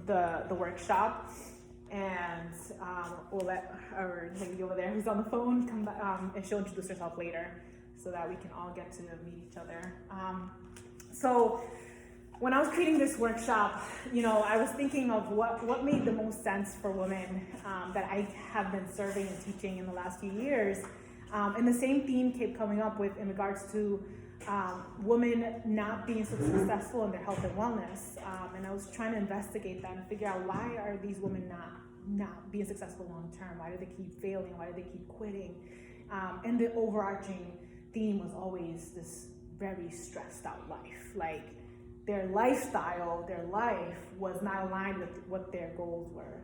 the workshop, and we'll let our lady over there who's on the phone come back, and she'll introduce herself later so that we can all get to meet each other. So when I was creating this workshop, I was thinking of what made the most sense for women that I have been serving and teaching in the last few years. And the same theme kept coming up with in regards to women not being so successful in their health and wellness. And I was trying to investigate that and figure out, why are these women not being successful long term? Why do they keep failing? Why do they keep quitting? And the overarching theme was always this very stressed out life. Like, their lifestyle, their life was not aligned with what their goals were.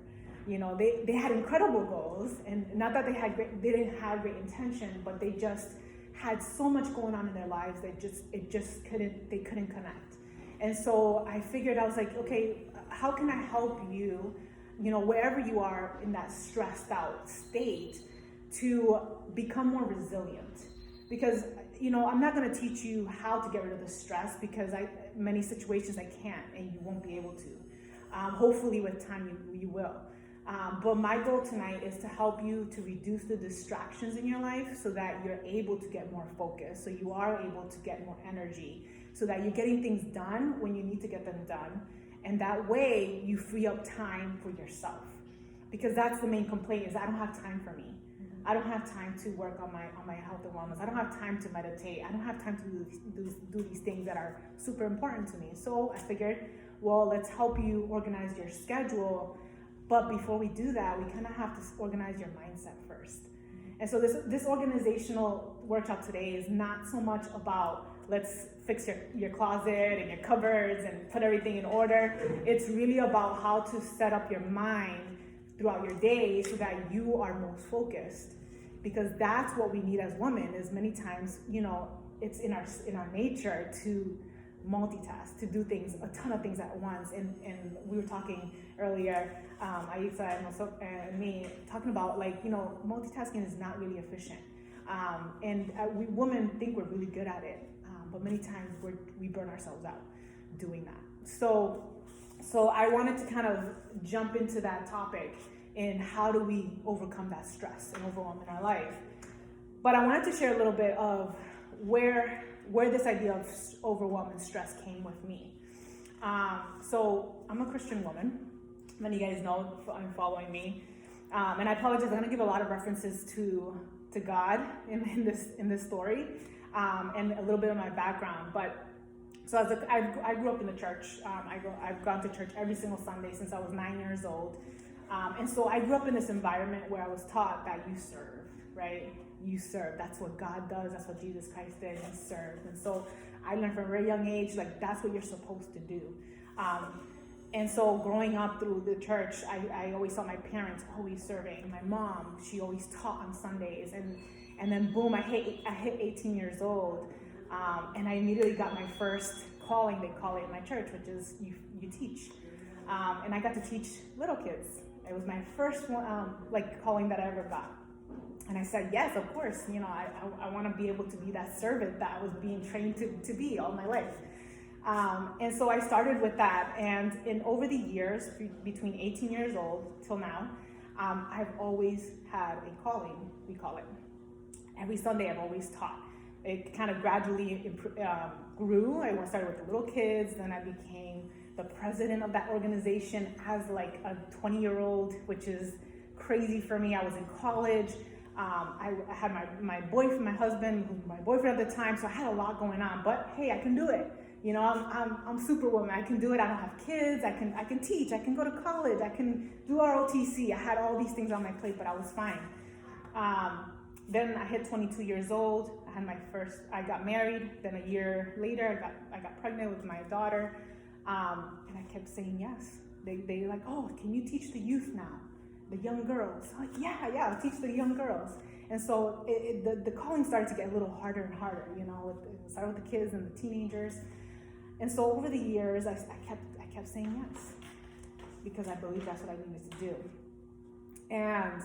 They had incredible goals, and not that they didn't have great intention, but they just had so much going on in their lives that they couldn't connect. And so I figured, I was like, okay, how can I help you, wherever you are in that stressed out state, to become more resilient? Because I'm not going to teach you how to get rid of the stress, because many situations I can't, and you won't be able to. Hopefully with time you will. But my goal tonight is to help you to reduce the distractions in your life so that you're able to get more focus, so you are able to get more energy, so that you're getting things done when you need to get them done. And that way you free up time for yourself. Because that's the main complaint, is I don't have time for me. I don't have time to work on my health and wellness. I don't have time to meditate. I don't have time to do these things that are super important to me. So I figured, well, let's help you organize your schedule. But before we do that, we kind of have to organize your mindset first. And so this organizational workshop today is not so much about, let's fix your closet and your cupboards and put everything in order. It's really about how to set up your mind throughout your day so that you are most focused. Because that's what we need as women, is many times, it's in our nature to multitask, to do a ton of things at once. And we were talking earlier, Aisa and me, talking about, multitasking is not really efficient. And we women think we're really good at it, but many times we burn ourselves out doing that. So I wanted to kind of jump into that topic, and how do we overcome that stress and overwhelm in our life. But I wanted to share a little bit of where this idea of overwhelm and stress came with me. So I'm a Christian woman. Many of you guys know I'm following me. And I apologize, I'm gonna give a lot of references to God in this story, and a little bit of my background. But so I grew up in the church. I've gone to church every single Sunday since I was 9 years old. And so I grew up in this environment where I was taught that you serve, right? You serve. That's what God does. That's what Jesus Christ did. He served. And so I learned from a very young age, that's what you're supposed to do. And so growing up through the church, I always saw my parents always serving. My mom, she always taught on Sundays. And then boom, I hit 18 years old. And I immediately got my first calling, they call it in my church, which is you teach. And I got to teach little kids. It was my first one, calling that I ever got. And I said, yes, of course, I want to be able to be that servant that I was being trained to be all my life. And so I started with that. And over the years, between 18 years old till now, I've always had a calling, we call it. Every Sunday I've always taught. It kind of gradually grew. I started with the little kids, then I became the president of that organization as a 20-year-old, which is crazy for me. I was in college. I had my boyfriend, my husband, who was my boyfriend at the time, so I had a lot going on. But hey, I can do it. I'm superwoman. I can do it. I don't have kids. I can teach. I can go to college. I can do ROTC. I had all these things on my plate, but I was fine. Then I hit 22 years old. I got married. Then a year later, I got pregnant with my daughter. And I kept saying yes. They like, oh, can you teach the youth now? The young girls. I'm like, yeah, I'll teach the young girls. And so the calling started to get a little harder and harder, it started with the kids and the teenagers. And so over the years, I kept saying yes, because I believed that's what I needed to do. And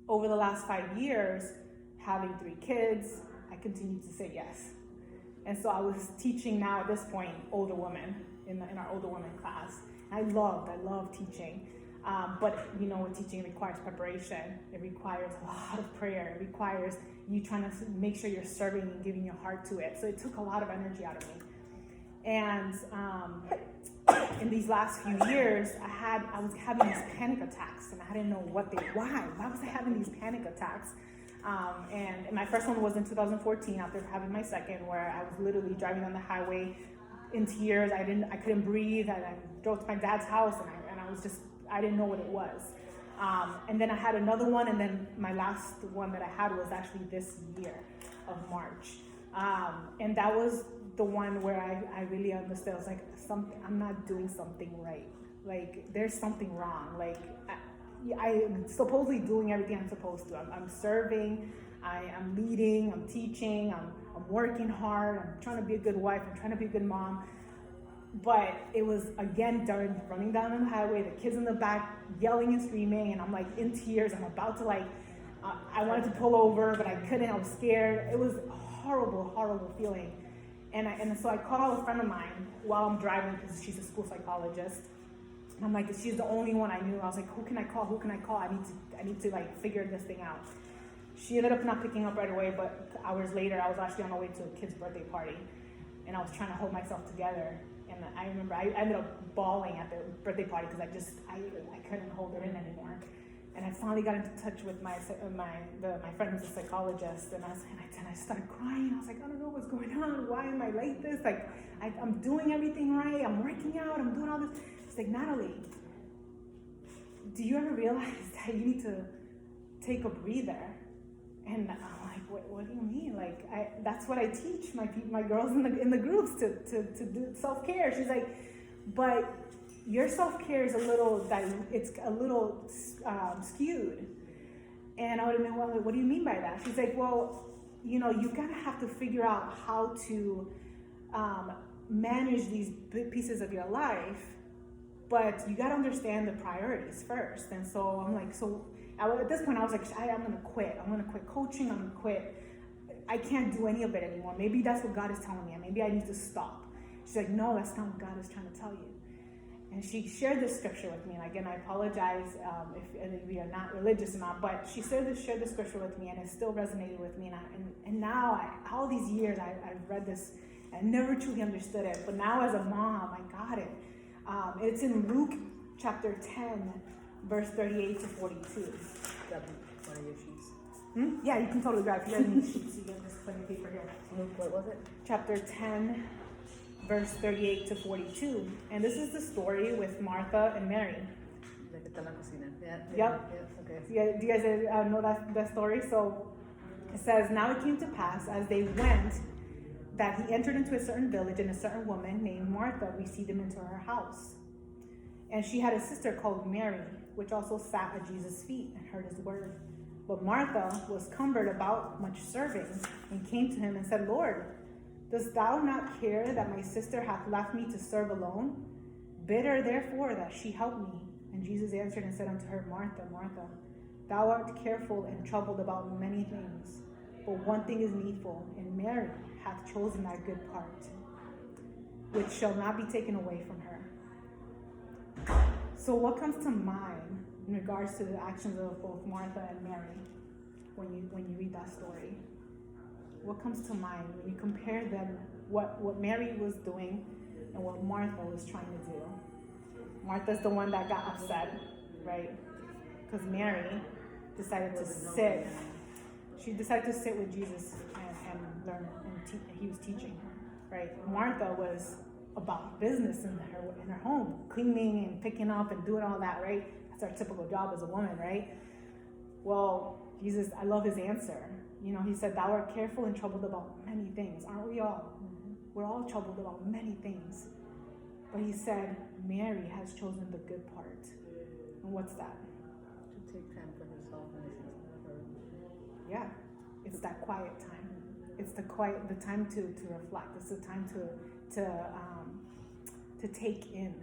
over the last 5 years, having 3 kids, I continued to say yes. And so I was teaching now at this point older women in our older women class. I loved teaching. But you know, teaching requires preparation. It requires a lot of prayer. It requires you trying to make sure you're serving and giving your heart to it. So it took a lot of energy out of me. And in these last few years, I was having these panic attacks, and I didn't know why was I having these panic attacks? And my first one was in 2014 after having my second, where I was literally driving on the highway in tears. I couldn't breathe. I drove to my dad's house, and I didn't know what it was. And then I had another one, and then my last one that I had was actually this year of March. And that was the one where I really understood. I was like, I'm not doing something right. Like, there's something wrong. Like, I'm supposedly doing everything I'm supposed to. I'm serving, I'm leading, I'm teaching, I'm working hard, I'm trying to be a good wife, I'm trying to be a good mom. But it was, again, during running down on the highway, the kids in the back yelling and screaming, and I'm like in tears. I'm about to I wanted to pull over, but I couldn't. I was scared. It was a horrible, horrible feeling. And so I called a friend of mine while I'm driving, because she's a school psychologist. And I'm like, she's the only one I knew. I was like, who can I call? I need to figure this thing out. She ended up not picking up right away, but hours later, I was actually on my way to a kid's birthday party, and I was trying to hold myself together. And I remember I ended up bawling at the birthday party because I couldn't hold her in anymore. And I finally got into touch with my friend who's a psychologist, and I started crying. I was like, I don't know what's going on. Why am I like this? Like, I'm doing everything right. I'm working out. I'm doing all this. She's like, Natalie, do you ever realize that you need to take a breather? And I'm like, what do you mean? Like, that's what I teach my girls in the groups to do self-care. She's like, but your self-care is a little skewed. And I would have been, well, what do you mean by that? She's like, well, you know, you gotta have to figure out how to manage these big pieces of your life, but you gotta understand the priorities first. And so I'm like, at this point, I was like, I'm going to quit. I'm going to quit coaching. I'm going to quit. I can't do any of it anymore. Maybe that's what God is telling me. Maybe I need to stop. She's like, no, that's not what God is trying to tell you. And she shared this scripture with me. And again, I apologize if any of you are not religious or not, but she shared this scripture with me, and it still resonated with me. And now, all these years, I've read this and never truly understood it. But now as a mom, I got it. It's in Luke chapter 10, verse 38 to 42. Grab one of your sheets. Yeah, you can totally grab. If you guys need sheets, you can just put your paper here. What was it? Chapter 10, verse 38 to 42. And this is the story with Martha and Mary. Yep. Okay. Do you guys know that story? So it says, now it came to pass as they went that he entered into a certain village, and a certain woman named Martha received him into her house. And she had a sister called Mary, which also sat at Jesus' feet and heard his word. But Martha was cumbered about much serving, and came to him and said, Lord, dost thou not care that my sister hath left me to serve alone? Bid her therefore that she help me. And Jesus answered and said unto her, Martha, Martha, thou art careful and troubled about many things, but one thing is needful, and Mary hath chosen that good part, which shall not be taken away from her. So what comes to mind in regards to the actions of both Martha and Mary when you read that story? What comes to mind when you compare them, what Mary was doing and what Martha was trying to do? Martha's the one that got upset, right? Because Mary decided to sit. She decided to sit with Jesus and learn, and he was teaching her, right? Martha was about business in her home, cleaning and picking up and doing all that, right? That's our typical job as a woman, right? Well, Jesus, I love his answer. You know, he said, thou art careful and troubled about many things. Aren't we all? Mm-hmm. We're all troubled about many things. But he said, Mary has chosen the good part. And what's that? To take time for herself and listen to her. Yeah, it's that quiet time. It's the time to reflect. It's the time to take in,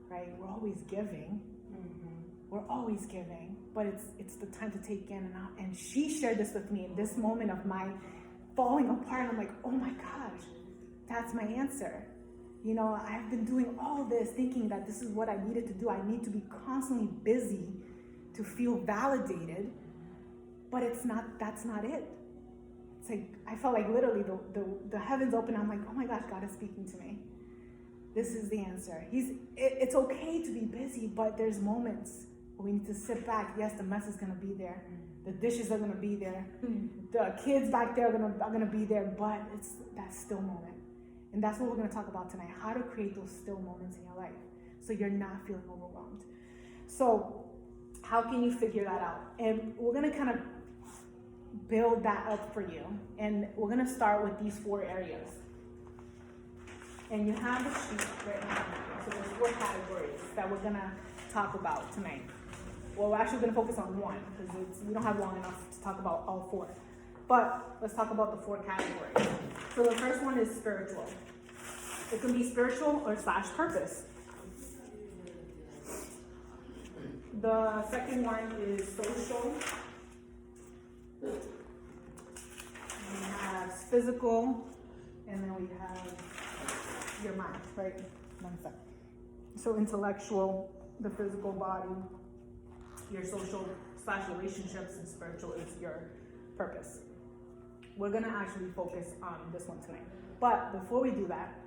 right? We're always giving. Mm-hmm. We're always giving, but it's the time to take in. And she shared this with me in this moment of my falling apart. I'm like, oh my gosh, that's my answer. You know, I've been doing all this thinking that this is what I needed to do. I need to be constantly busy to feel validated, but that's not it. It's like, I felt like literally the heavens open. I'm like, oh my gosh, God is speaking to me. This is the answer. It's okay to be busy, but there's moments where we need to sit back. Yes, the mess is gonna be there. The dishes are gonna be there. The kids back there are gonna be there, but it's that still moment. And that's what we're gonna talk about tonight, how to create those still moments in your life so you're not feeling overwhelmed. So how can you figure that out? And we're gonna kind of build that up for you. And we're gonna start with these 4 areas. And you have the sheet right now. So there's 4 categories that we're gonna talk about tonight. Well, we're actually gonna focus on one because we don't have long enough to talk about all 4. But let's talk about the 4 categories. So the first one is spiritual. It can be spiritual or / purpose. The second one is social. We have physical, and then we have your mind, right? Mindset. So intellectual, the physical body, your social / relationships, and spiritual is your purpose. We're gonna actually focus on this one tonight. But before we do that,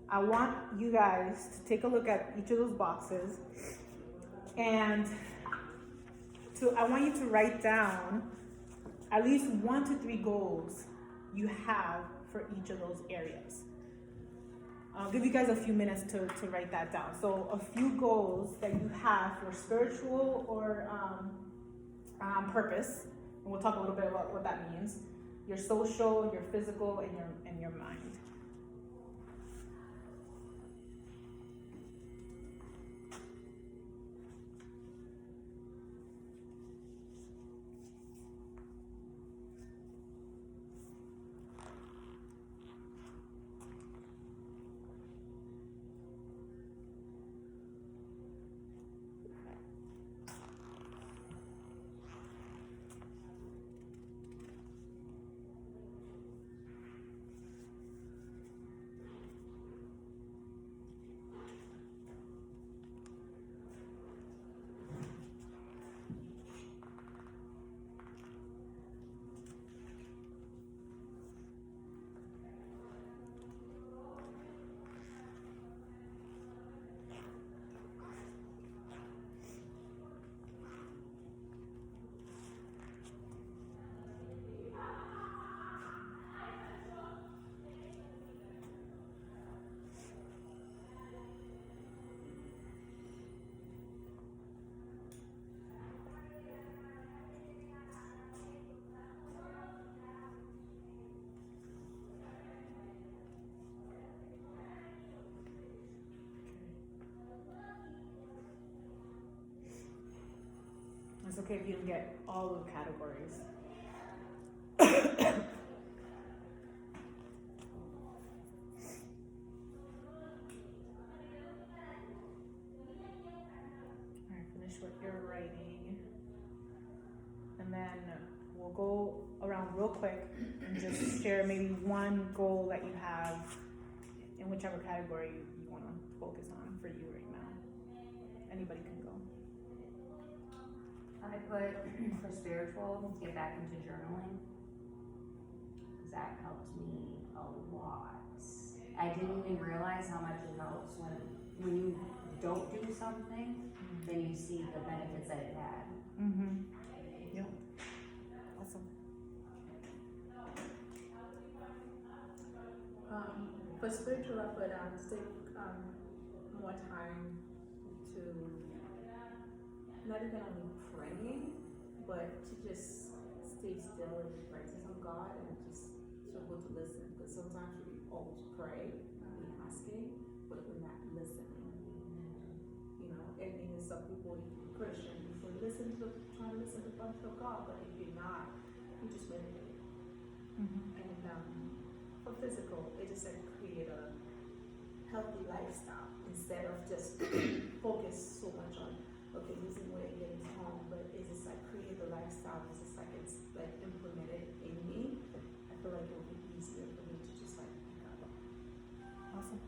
I want you guys to take a look at each of those boxes, and I want you to write down at least 1 to 3 goals you have for each of those areas. I'll give you guys a few minutes to write that down. So a few goals that you have for spiritual or purpose, and we'll talk a little bit about what that means. Your social, your physical, and your mind. It's okay if you don't get all of the categories. Alright, finish what you're writing. And then we'll go around real quick and just share maybe one goal that you have in whichever category you want to focus on for you right now. Anybody can go. I put for spiritual, get back into journaling. Because that helped me a lot. I didn't even realize how much it helps when you don't do something, then you see the benefits that it had. Mm-hmm. Yep. Awesome. For spiritual, I put take more time to not even only praying, but to just stay still in the presence of God and just to able to listen. Because sometimes we always pray, we're asking, but we're not listening. You know, and even some people, Christian, you can try to listen to the voice of God, but if you're not, you just meditate. Mm-hmm. And for physical, it just like create a healthy lifestyle instead of just focus so much on losing weight, getting home, but it's just like create the lifestyle. It's just like it's like implemented in me. I feel like it will be easier for me to just like pick up. Awesome.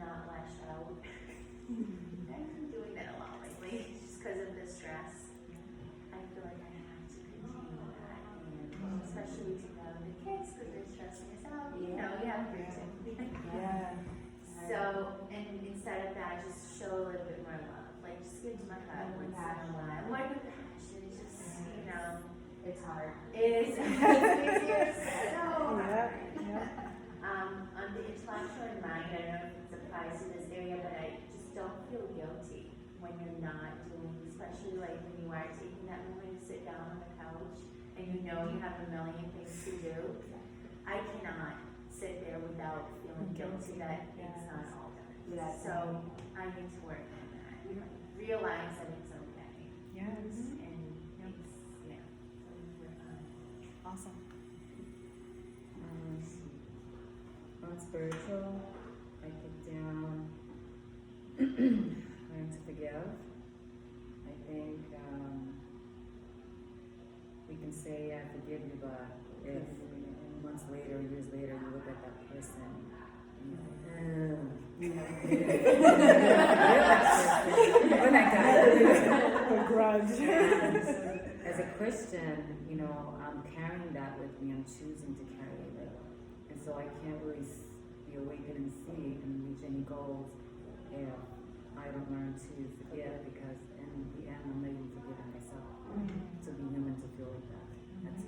not lash out. I've been doing that a lot lately, just because of the stress. I feel like I have to continue that, and especially together with the kids, because they're stressing us out. You know, you have your Yeah. So, and instead of that, just show a little bit more love. Like, just give them a hug once in a while. Why do that? It's just, you know, it's hard. It is. It's so hard. Yeah. On the intellectual and mind, I don't know if it applies to this area, but I just don't feel guilty when you're not doing, especially like when you are taking that moment to sit down on the couch and you know you have a million things to do. I cannot sit there without feeling guilty that it's not all done. So I need to work on that. Realize that it's okay. Yes. And it's, yeah. So we're Awesome. On spiritual, I put down learn to forgive. I think we can say I forgive you, but if months later, years later, you look at that person, A grudge. as a Christian, you know, I'm carrying that with me. I'm choosing to carry it, and so I can't really be awakened and see and reach any goals if I don't learn to forgive, because in the end, I'm not even forgiving myself. To be human, to feel like that. That's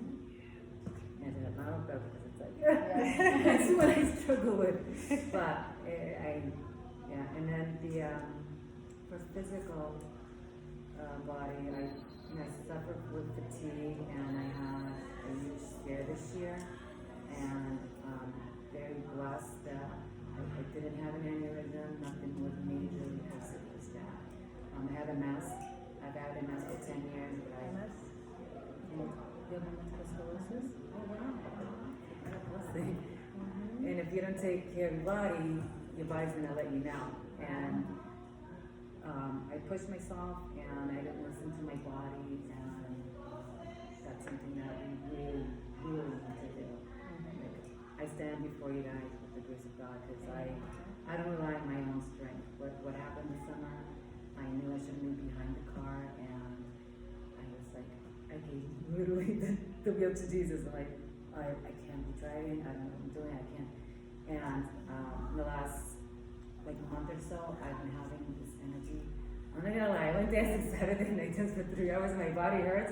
and I don't know, because it's like that's what I struggle with. But and then for physical body, I suffer with fatigue, and I had a huge scare this year, and very blessed that I didn't have an aneurysm, nothing was major because it was that. I had a MS. I've had MS for 10 years, but you have multiple sclerosis? Oh wow. What a blessing. And if you don't take care of your body's gonna let you down. And I pushed myself, and I didn't listen to my body, and that's something that we really, really need to do. Like, I stand before you guys with the grace of God, because I don't rely on my own strength. What happened this summer, I knew I shouldn't be behind the car, and I was like, I gave literally the wheel to Jesus. I'm like, I can't be driving, I don't know what I'm doing, I can't. And in the last month or so, I've been having this energy. I'm not gonna lie, I went dancing Saturday night just for 3 hours, my body hurts.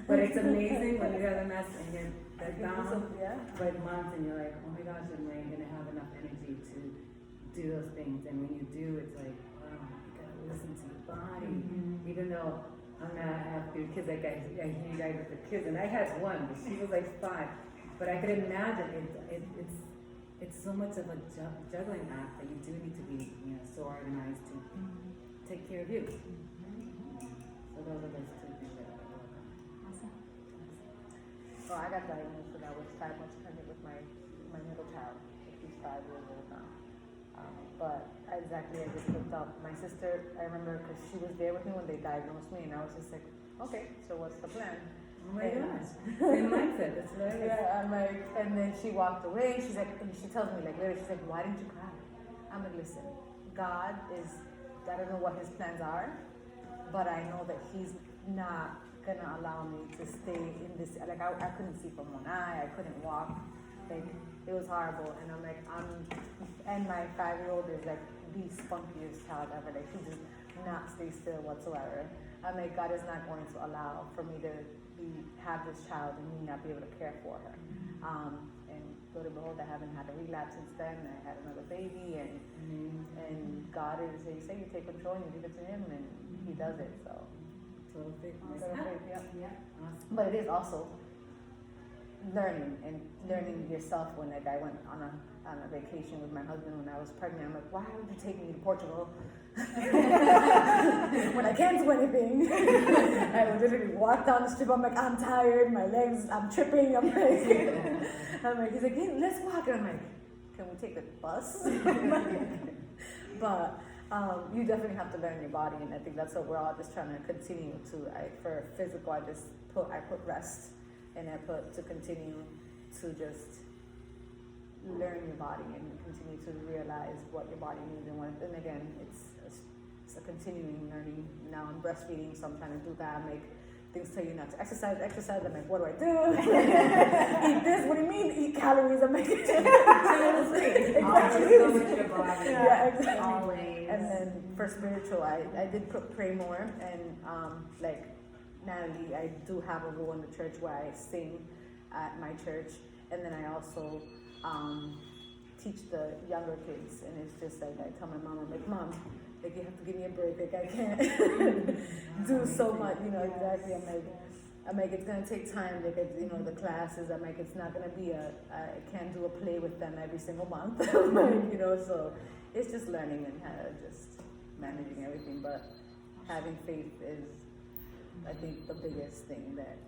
But it's amazing when you have a mess and you're that down for months, and you're like, oh my gosh, am I gonna have enough energy to do those things? And when you do, it's like, wow, you gotta listen to your body. Even though I'm not have 3 kids, like I hear you guys with the kids, and I had one, but she was like 5. But I could imagine it's so much of a juggling act that you do need to be, so organized to take care of you. So those are those 2 things that I work on. Awesome. So I got diagnosed when I was 5 months pregnant with my middle child. She's 5 years old now. But exactly, I just looked up. My sister, I remember, because she was there with me when they diagnosed me, and I was just like, okay, so what's the plan? Oh my gosh. Same mindset, that's hilarious. Yeah, I'm like, and then she walked away. She's like, and she tells me, like, literally, she's like, why didn't you cry? I'm like, listen, God is, I don't know what his plans are, but I know that he's not gonna allow me to stay in this, like, I couldn't see from one eye, I couldn't walk, like, it was horrible. And I'm like, and my 5-year-old is like the spunkiest child ever, like, she does not stay still whatsoever. I'm like, God is not going to allow for me to have this child and me not be able to care for her. And lo and behold, I haven't had a relapse since then. I had another baby, and God is, you say you take control and you give it to him, and he does it. So Total faith. total faith, yeah. Awesome. But it is also learning yourself. When like I went on a vacation with my husband when I was pregnant, I'm like, why would you take me to Portugal when I can't do anything? I would literally walk down the strip. I'm like, I'm tired, my legs, I'm tripping. I'm like, he's like, hey, let's walk. And I'm like, can we take the bus? But you definitely have to learn your body, and I think that's what we're all just trying to continue to. For physical, I put rest, and I put to continue to just learn your body and continue to realize what your body needs and what. And again, it's a continuing learning. Now I'm breastfeeding, so I'm trying to do that. I make things tell you not to exercise. I'm like, what do I do? Eat this. What do you mean? Eat calories? I'm like, Always go with your body. Yeah, exactly. Always. And then for spiritual, I did pray more, and like Natalie, I do have a role in the church where I sing at my church, and then I also teach the younger kids, and it's just like I tell my mom, I'm like, Mom, like you have to give me a break, like I can't do so much, you know, exactly. I'm like, it's gonna take time, like, you know, the classes, I'm like, it's not gonna be I can't do a play with them every single month, like, you know, so it's just learning and just managing everything, but having faith is, I think, the biggest thing that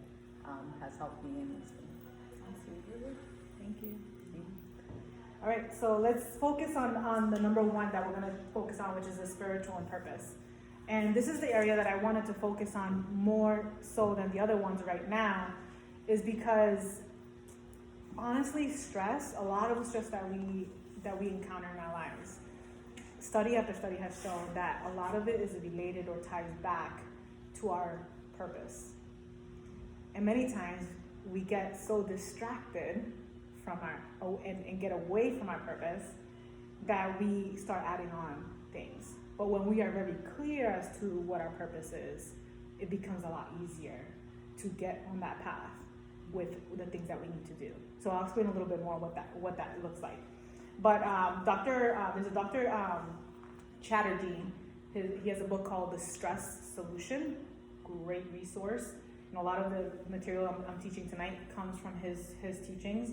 has helped me in this thing. Thank you. All right, so let's focus on the number one that we're going to focus on, which is the spiritual and purpose. And this is the area that I wanted to focus on more so than the other ones right now, is because honestly, stress, a lot of the stress that we encounter in our lives, study after study has shown that a lot of it is related or ties back to our purpose. And many times we get so distracted from and get away from our purpose that we start adding on things. But when we are very clear as to what our purpose is, it becomes a lot easier to get on that path with the things that we need to do. So I'll explain a little bit more what that looks like. But there's a Dr. Chatterjee. He has a book called The Stress Solution. Great resource. And a lot of the material I'm teaching tonight comes from his teachings.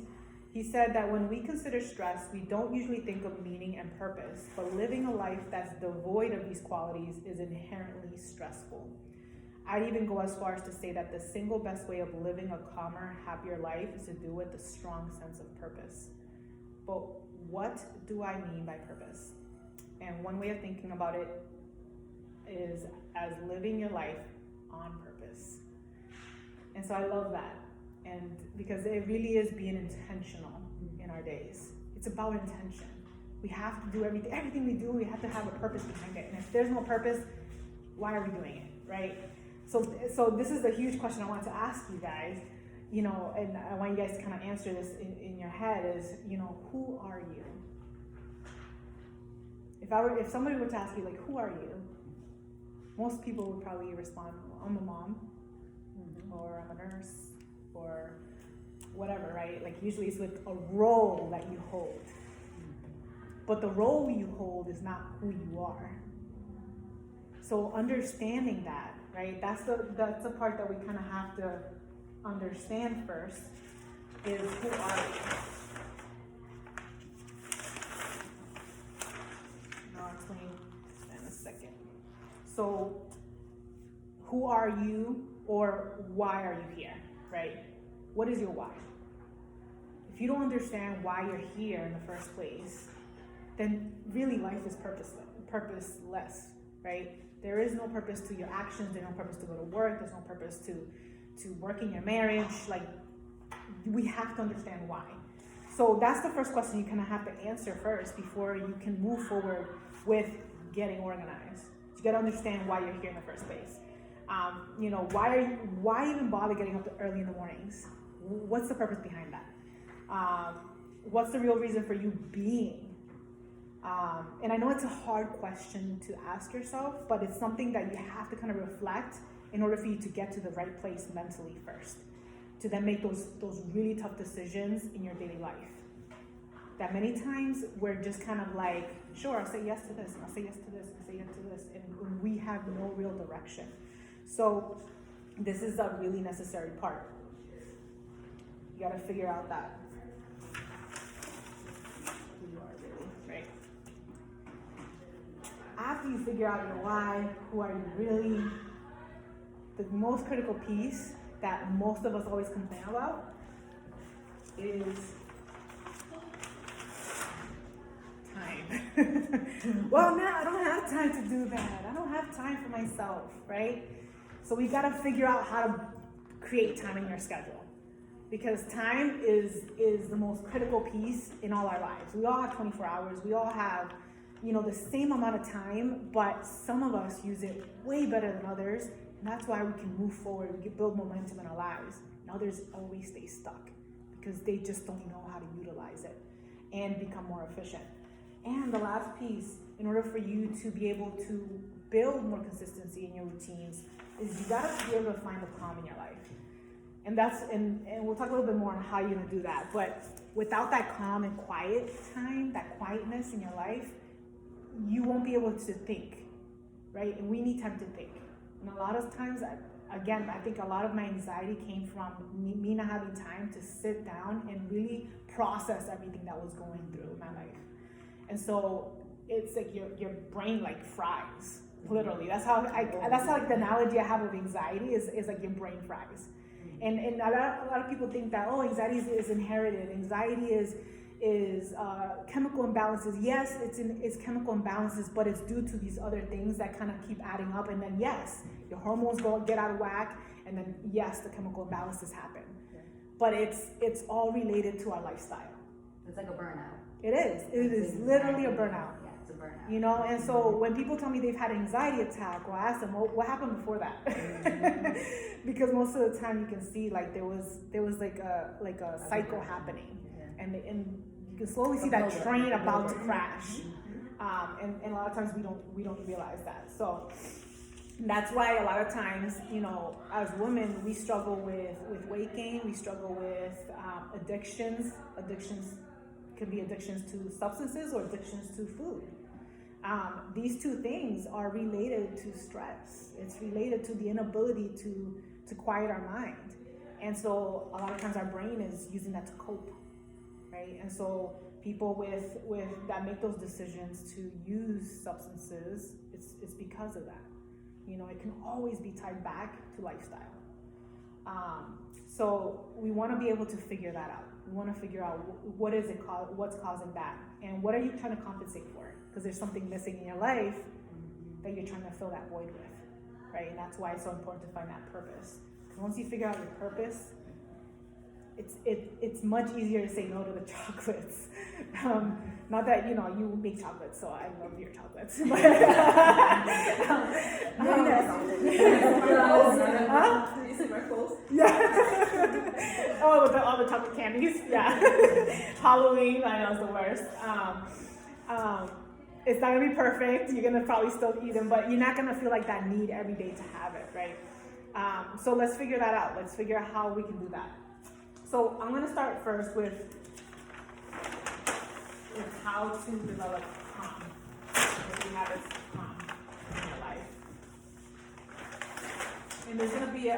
He said that when we consider stress, we don't usually think of meaning and purpose, but living a life that's devoid of these qualities is inherently stressful. I'd even go as far as to say that the single best way of living a calmer, happier life is to do it with a strong sense of purpose. But what do I mean by purpose? And one way of thinking about it is as living your life on purpose. And so I love that. And because it really is being intentional in our days. It's about intention. We have to do everything we do, we have to have a purpose behind it. And if there's no purpose, why are we doing it, right? So this is a huge question I want to ask you guys, you know, and I want you guys to kind of answer this in your head is, you know, who are you? If somebody were to ask you, like, who are you? Most people would probably respond, I'm a mom, or I'm a nurse, or whatever, right? Like usually it's with a role that you hold. But the role you hold is not who you are. So understanding that, right? That's the part that we kind of have to understand first is who are you? And I'll explain in a second. So who are you, or why are you here, right? What is your why? If you don't understand why you're here in the first place, then really life is purposeless, right? There is no purpose to your actions, there's no purpose to go to work, there's no purpose to work in your marriage. Like, we have to understand why. So that's the first question you kind of have to answer first before you can move forward with getting organized. You got to understand why you're here in the first place. You know, why even bother getting up early in the mornings? What's the purpose behind that? What's the real reason for you being? And I know it's a hard question to ask yourself, but it's something that you have to kind of reflect in order for you to get to the right place mentally first, to then make those really tough decisions in your daily life. That many times we're just kind of like, sure, I'll say yes to this, and I'll say yes to this, and I'll say yes to this, and we have no real direction. So this is a really necessary part. You gotta figure out that who you are really, right? After you figure out your why, who are you really, the most critical piece that most of us always complain about is time. Well, now I don't have time to do that. I don't have time for myself, right? So we gotta figure out how to create time in your schedule. because time is the most critical piece in all our lives. We all have 24 hours. We all have, you know, the same amount of time, but some of us use it way better than others, and that's why we can move forward. We can build momentum in our lives, and others always stay stuck because they just don't know how to utilize it and become more efficient. And the last piece, in order for you to be able to build more consistency in your routines, is you gotta be able to find the calm in your life. And we'll talk a little bit more on how you're gonna do that. But without that calm and quiet time, that quietness in your life, you won't be able to think, right? And we need time to think. And a lot of times, again, I think a lot of my anxiety came from me not having time to sit down and really process everything that was going through in my life. And so it's like your brain like fries, literally. That's how like the analogy I have of anxiety is like your brain fries. And a lot of people think that, oh, anxiety is inherited. Anxiety is chemical imbalances. Yes, it's chemical imbalances, but it's due to these other things that kind of keep adding up. And then yes, your hormones get out of whack, and then yes, the chemical imbalances happen. Yeah. But it's all related to our lifestyle. It's like a burnout. It is. It is literally a burnout. Yeah, it's a burnout. You know, and so when people tell me they've had an anxiety attack, well, I ask them, well, what happened before that? Because most of the time you can see like there was like a cycle happening, and you can slowly see that train about to crash. And a lot of times we don't realize that. So that's why a lot of times, you know, as women, we struggle with weight gain. We struggle with addictions. Addictions can be addictions to substances or addictions to food. These two things are related to stress. It's related to the inability to quiet our mind. And so a lot of times our brain is using that to cope, right? And so people with that make those decisions to use substances, it's because of that. You know, it can always be tied back to lifestyle. So we want to be able to figure that out. We want to figure out what's causing that, and what are you trying to compensate for? Because there's something missing in your life that you're trying to fill that void with, right? And that's why it's so important to find that purpose. Because once you figure out your purpose, it's much easier to say no to the chocolates. Not that, you know, you make chocolates, so I love your chocolates. But, You see my clothes? yeah. Oh, with all the chocolate candies. Yeah. Halloween, I know, is the worst. It's not gonna be perfect. You're gonna probably still eat them, but you're not gonna feel like that need every day to have it, right? So let's figure that out. Let's figure out how we can do that. So I'm gonna start first with how to develop calm. If you have it calm in your life. And there's gonna be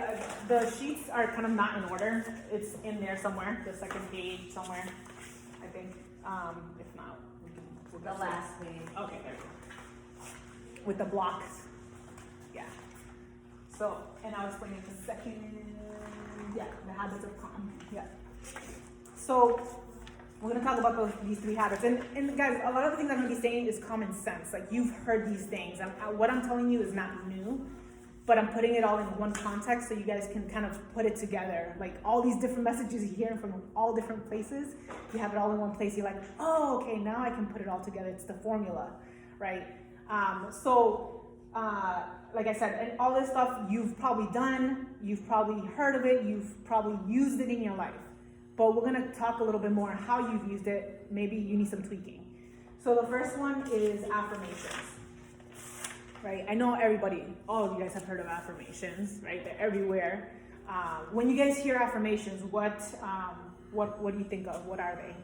the sheets are kind of not in order. It's in there somewhere, the second page somewhere, I think. If not, we'll The last page. Okay, there we go. With the blocks. Yeah. So, and I'll explain it in a second. Yeah, the habits of calm. Yeah. So, we're gonna talk about these three habits. And guys, a lot of the things I'm gonna be saying is common sense. Like, you've heard these things. What I'm telling you is not new, but I'm putting it all in one context so you guys can kind of put it together. Like, all these different messages you're hearing from all different places, you have it all in one place. You're like, oh, okay, now I can put it all together. It's the formula, right? Like I said, and all this stuff you've probably done, you've probably heard of it, you've probably used it in your life. But we're gonna talk a little bit more on how you've used it. Maybe you need some tweaking. So the first one is affirmations, right? I know all of you guys have heard of affirmations, right? They're everywhere. When you guys hear affirmations, what do you think of? What are they?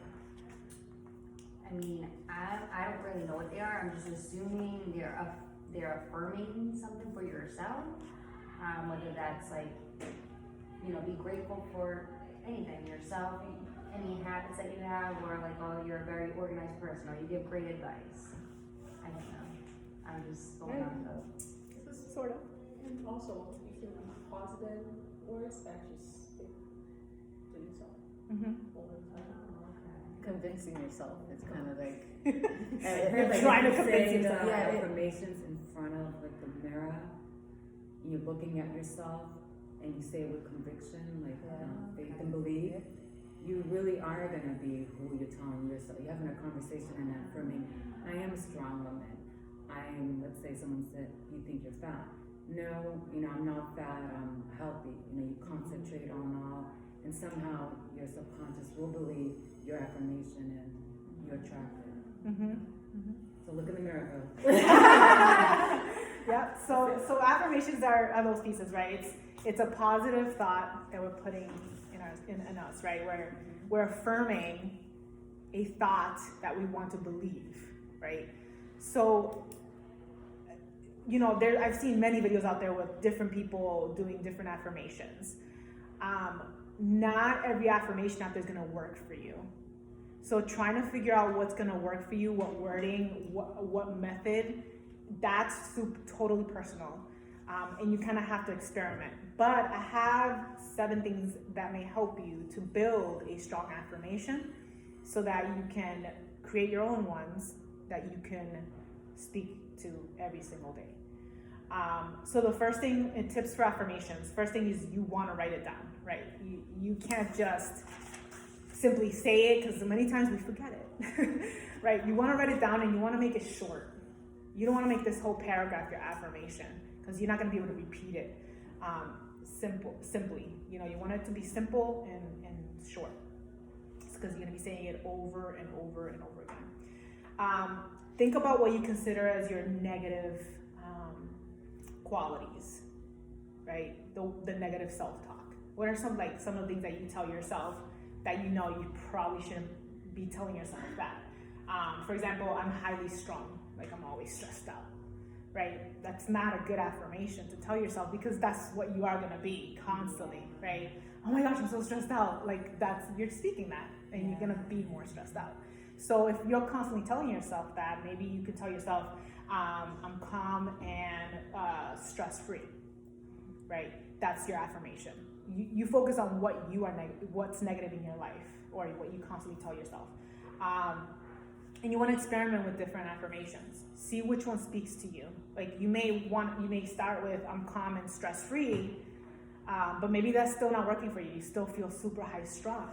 I mean, I don't really know what they are. I'm just assuming they're affirming something for yourself. Whether that's like, you know, be grateful for anything, yourself, any habits that you have, or like, oh, you're a very organized person, or you give great advice. I don't know. I'm just going on the. Sort of. And also, you can use positive words that you stick to yourself Mm-hmm. all the time. Convincing yourself. It's kind of like Trying to convince say yourself. the Yeah, affirmations in front of like the mirror. You're looking at yourself, and you say it with conviction, like Yeah. faith and belief, you really are gonna be who you're telling yourself. You're having a conversation and affirming, I am a strong woman. Let's say someone said, you think you're fat. No, I'm not fat, I'm healthy. You concentrate on all, and somehow your subconscious will believe your affirmation and you're attractive. So look in the mirror, girl. Yeah. So affirmations are those pieces, right? It's a positive thought that we're putting in us, right? We're affirming a thought that we want to believe, right? So, I've seen many videos out there with different people doing different affirmations. Not every affirmation out there is going to work for you. So trying to figure out what's going to work for you, what wording, what method, that's totally personal. And you kind of have to experiment. But I have 7 things that may help you to build a strong affirmation so that you can create your own ones that you can speak to every single day. So the first thing, tips for affirmations, first thing is you want to write it down, right? You can't just simply say it, because many times we forget it, right? You want to write it down and you want to make it short. You don't want to make this whole paragraph your affirmation, because you're not going to be able to repeat it simply. You want it to be simple and short, because you're going to be saying it over and over and over again. Think about what you consider as your negative qualities, right? The negative self-talk. What are some of the things that you tell yourself that you probably shouldn't be telling yourself that? For example, I'm highly strung, like I'm always stressed out, right? That's not a good affirmation to tell yourself, because that's what you are gonna be constantly, right? Oh my gosh, I'm so stressed out. You're speaking that, and you're gonna be more stressed out. So if you're constantly telling yourself that, maybe you could tell yourself, I'm calm and stress-free, right? That's your affirmation. You focus on what's negative in your life, or what you constantly tell yourself. And you want to experiment with different affirmations. See which one speaks to you. You may start with, I'm calm and stress-free, but maybe that's still not working for you. You still feel super high-strung.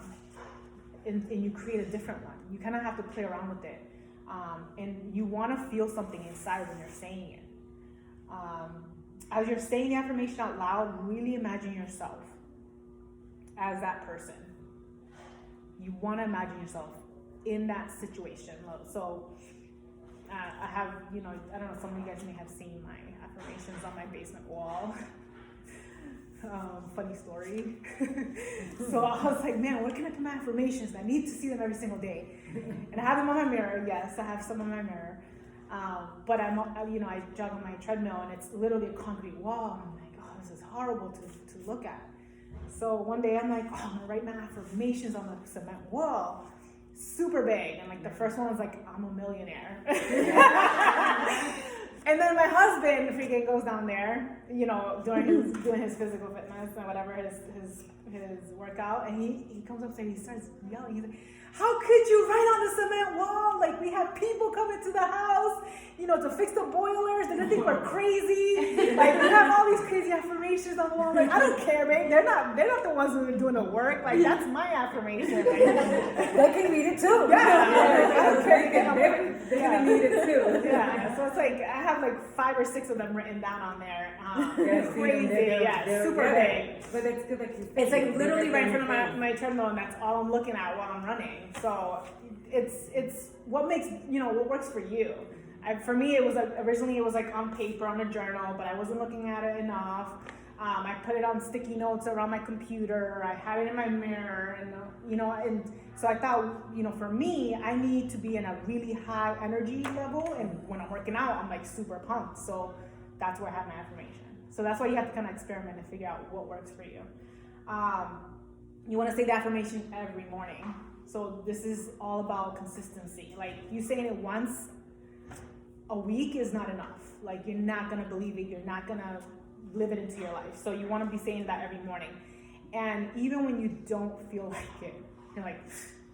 And you create a different one. You kind of have to play around with it. And you want to feel something inside when you're saying it. As you're saying the affirmation out loud, really imagine yourself as that person. You want to imagine yourself in that situation. So I have, I don't know, some of you guys may have seen my affirmations on my basement wall. Funny story. So I was like, man, what can I put my affirmations? I need to see them every single day. And I have them on my mirror. Yes, I have some on my mirror. But I jog on my treadmill, and it's literally a concrete wall. I'm like, oh, this is horrible to look at. So one day I'm like, oh, I'm gonna write my affirmations on the cement wall, super big. And the first one was like, I'm a millionaire. And then my husband freaking goes down there, doing his physical fitness and whatever, his workout, and he comes upstairs and he starts yelling. He's like, how could you write on the cement wall? We have people coming to the house, to fix the boilers. They're gonna think we're crazy. We have all these crazy affirmations on the wall. I don't care, babe. They're not the ones who are doing the work. That's my affirmation. They can read it too. Yeah. I don't care. They're gonna need it too. Yeah. So it's I have 5 or 6 of them written down on there. Crazy. They're Super big. But it's good that you. It's literally right in front of my treadmill, and that's all I'm looking at while I'm running. So it's what makes, what works for you. For me, it was originally it was on paper, on a journal, but I wasn't looking at it enough. I put it on sticky notes around my computer. I had it in my mirror, and and so I thought, for me, I need to be in a really high energy level, and when I'm working out, I'm super pumped. So that's where I have my affirmation. So that's why you have to kind of experiment and figure out what works for you. You want to say the affirmation every morning. So this is all about consistency. You saying it once a week is not enough. You're not gonna believe it. You're not gonna live it into your life. So you want to be saying that every morning. And even when you don't feel like it, you're like,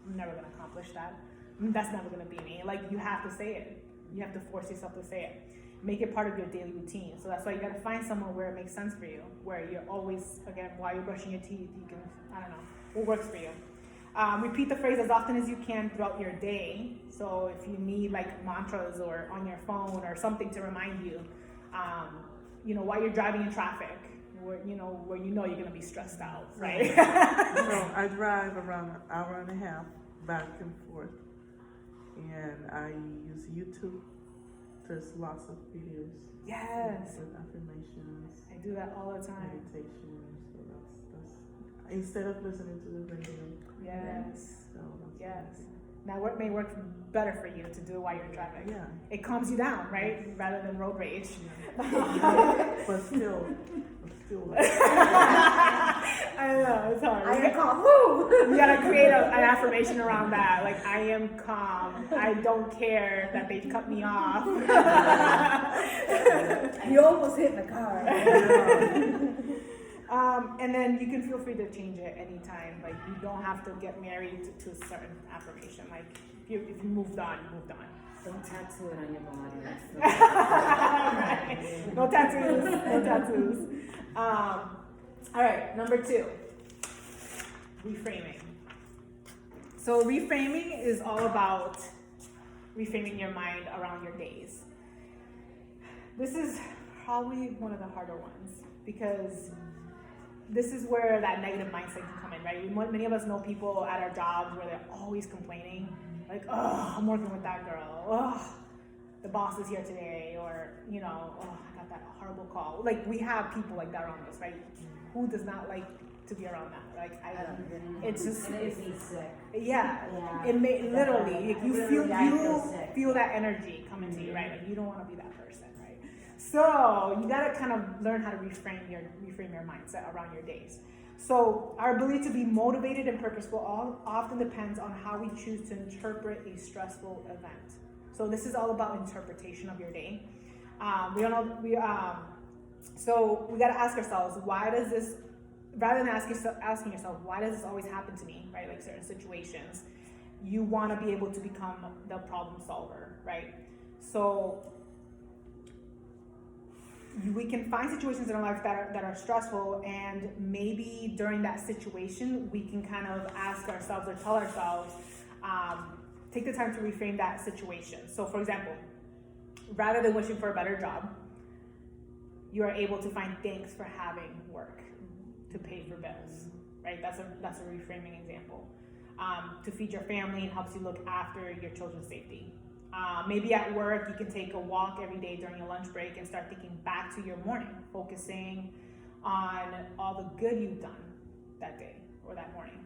I'm never gonna accomplish that. That's never gonna be me. You have to say it. You have to force yourself to say it. make it part of your daily routine. So that's why you gotta find someone where it makes sense for you, where you're always, again, while you're brushing your teeth, you can, I don't know, what works for you. Repeat the phrase as often as you can throughout your day. So if you need like mantras or on your phone or something to remind you, while you're driving in traffic, where you know you're gonna be stressed out, right? So I drive around an hour and a half back and forth, and I use YouTube. There's lots of videos Yes, with affirmations, I do that all the time. meditation. So that's instead of listening to the radio. Yes, So that's yes. That may work better for you to do it while you're driving. Yeah, It calms you down, right? Rather than road rage. but still. I know, it's hard. I am calm. Woo! You gotta create an affirmation around that. Like, I am calm. I don't care that they cut me off. You almost hit the car. And then you can feel free to change it anytime. Like, you don't have to get married to a certain affirmation. Like, if you moved on, you moved on. Don't tattoo it on your body. Right. No tattoos. No tattoos. All right, number 2, reframing. So reframing is all about reframing your mind around your days. This is probably one of the harder ones because this is where that negative mindset can come in, right? Many of us know people at our jobs where they're always complaining, like, oh, I'm working with that girl. Oh, the boss is here today, or, oh, I got that horrible call. Like, we have people like that around us, right? Who does not like to be around that? Like, it's just, And it makes me sick. yeah. Yeah. It may literally, like, you feel Literally, I feel sick. that energy come into you, right? Like, you don't want to be that person, right? So you gotta kind of learn how to reframe your mindset around your days. So our ability to be motivated and purposeful often depends on how we choose to interpret a stressful event. So this is all about interpretation of your day. So we gotta ask ourselves, why does this? Rather than asking yourself, why does this always happen to me, right? Like certain situations, you want to be able to become the problem solver, right? So we can find situations in our life that are stressful, and maybe during that situation, we can kind of ask ourselves or tell ourselves, take the time to reframe that situation. So for example, rather than wishing for a better job, you are able to find thanks for having work to pay for bills, right? That's a reframing example. To feed your family and helps you look after your children's safety. Maybe at work, you can take a walk every day during your lunch break and start thinking back to your morning, focusing on all the good you've done that day or that morning.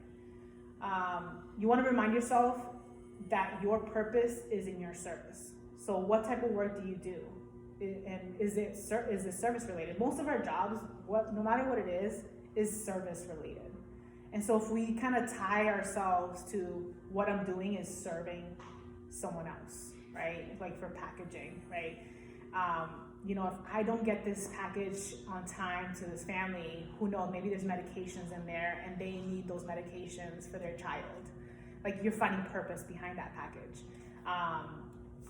You want to remind yourself that your purpose is in your service. So what type of work do you do? And is it service related? Most of our jobs, no matter what it is service related. And so if we kind of tie ourselves to what I'm doing is serving someone else, right? Like for packaging, right? If I don't get this package on time to this family, who knows, maybe there's medications in there and they need those medications for their child. Like, you're finding purpose behind that package.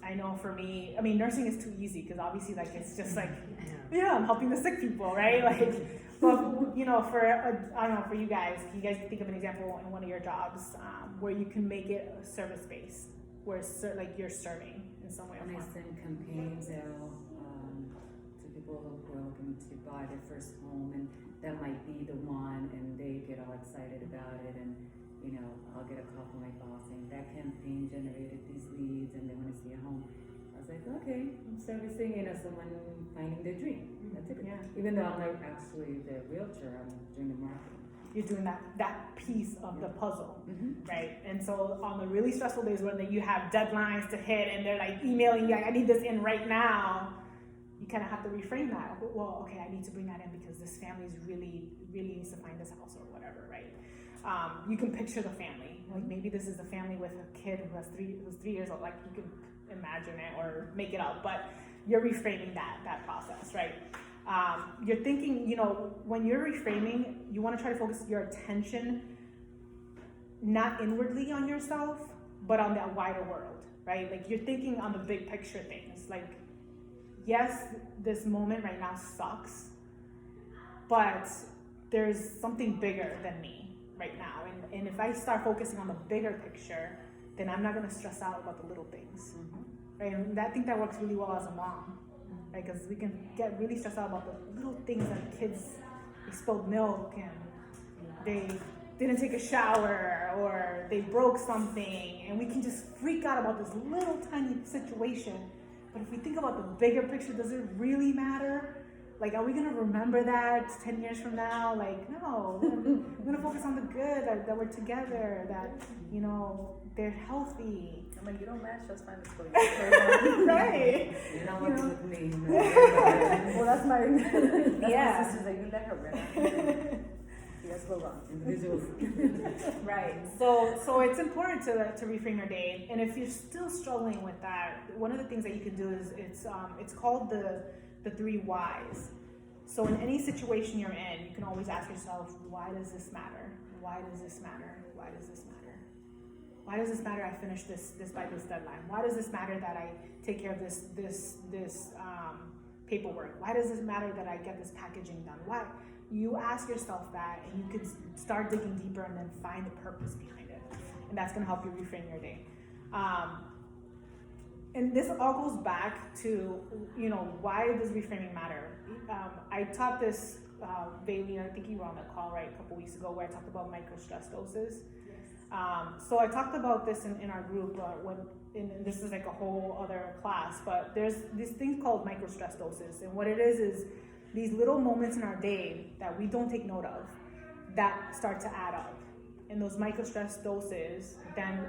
I know for me, nursing is too easy because obviously, like, it's just like, yeah, I'm helping the sick people, right? Like, but for you guys think of an example in one of your jobs where you can make it service-based, where like you're serving in some way or And I form. send campaigns out to people who are looking to buy their first home, and that might be the one, and they get all excited about it, and I'll get a call from my boss saying that campaign generated these leads, and they want to see a home. I was like, okay, I'm servicing someone finding their dream. That's it. Yeah. Even though I'm not actually the realtor, I'm doing the marketing. You're doing that piece of the puzzle. Mm-hmm. Right, and so on the really stressful days when you have deadlines to hit and they're like emailing you, like, I need this in right now, you kind of have to reframe that. Well, okay, I need to bring that in because this family is really needs to find this house or whatever, right? You can picture the family. Like, maybe this is a family with a kid who's 3 years old. Like, you can imagine it or make it up, but you're reframing that process, right? You're thinking, when you're reframing, you want to try to focus your attention not inwardly on yourself, but on that wider world, right? Like, you're thinking on the big picture things, like yes, this moment right now sucks, but there's something bigger than me right now. And if I start focusing on the bigger picture, then I'm not gonna stress out about the little things, right? And I think that works really well as a mom, right? Because we can get really stressed out about the little things like kids, they spilled milk and they didn't take a shower or they broke something, and we can just freak out about this little tiny situation. But if we think about the bigger picture, does it really matter? Like, are we gonna remember that 10 years from now? Like, no, we're gonna focus on the good, that we're together, that, you know, they're healthy. I'm like, you don't match, that's fine, let's go. Right. You know You what know? with me. Well, that's my, that's Yeah. my sister's like, you let her run. Let's go on. Individuals. Right. So it's important to reframe your day. And if you're still struggling with that, one of the things that you can do is it's called the 3 whys. So in any situation you're in, you can always ask yourself, why does this matter? Why does this matter? Why does this matter? Why does this matter I finish this by this deadline? Why does this matter that I take care of this paperwork? Why does this matter that I get this packaging done? Why? You ask yourself that, and you can start digging deeper and then find the purpose behind it. And that's gonna help you reframe your day. And this all goes back to, you know, why does reframing matter? I taught this, Bailey, I think you were on the call, right, a couple weeks ago, where I talked about micro stress doses. So I talked about this in our group, and this is like a whole other class, but there's these things called micro stress doses. And what it is these little moments in our day that we don't take note of that start to add up. And those micro stress doses then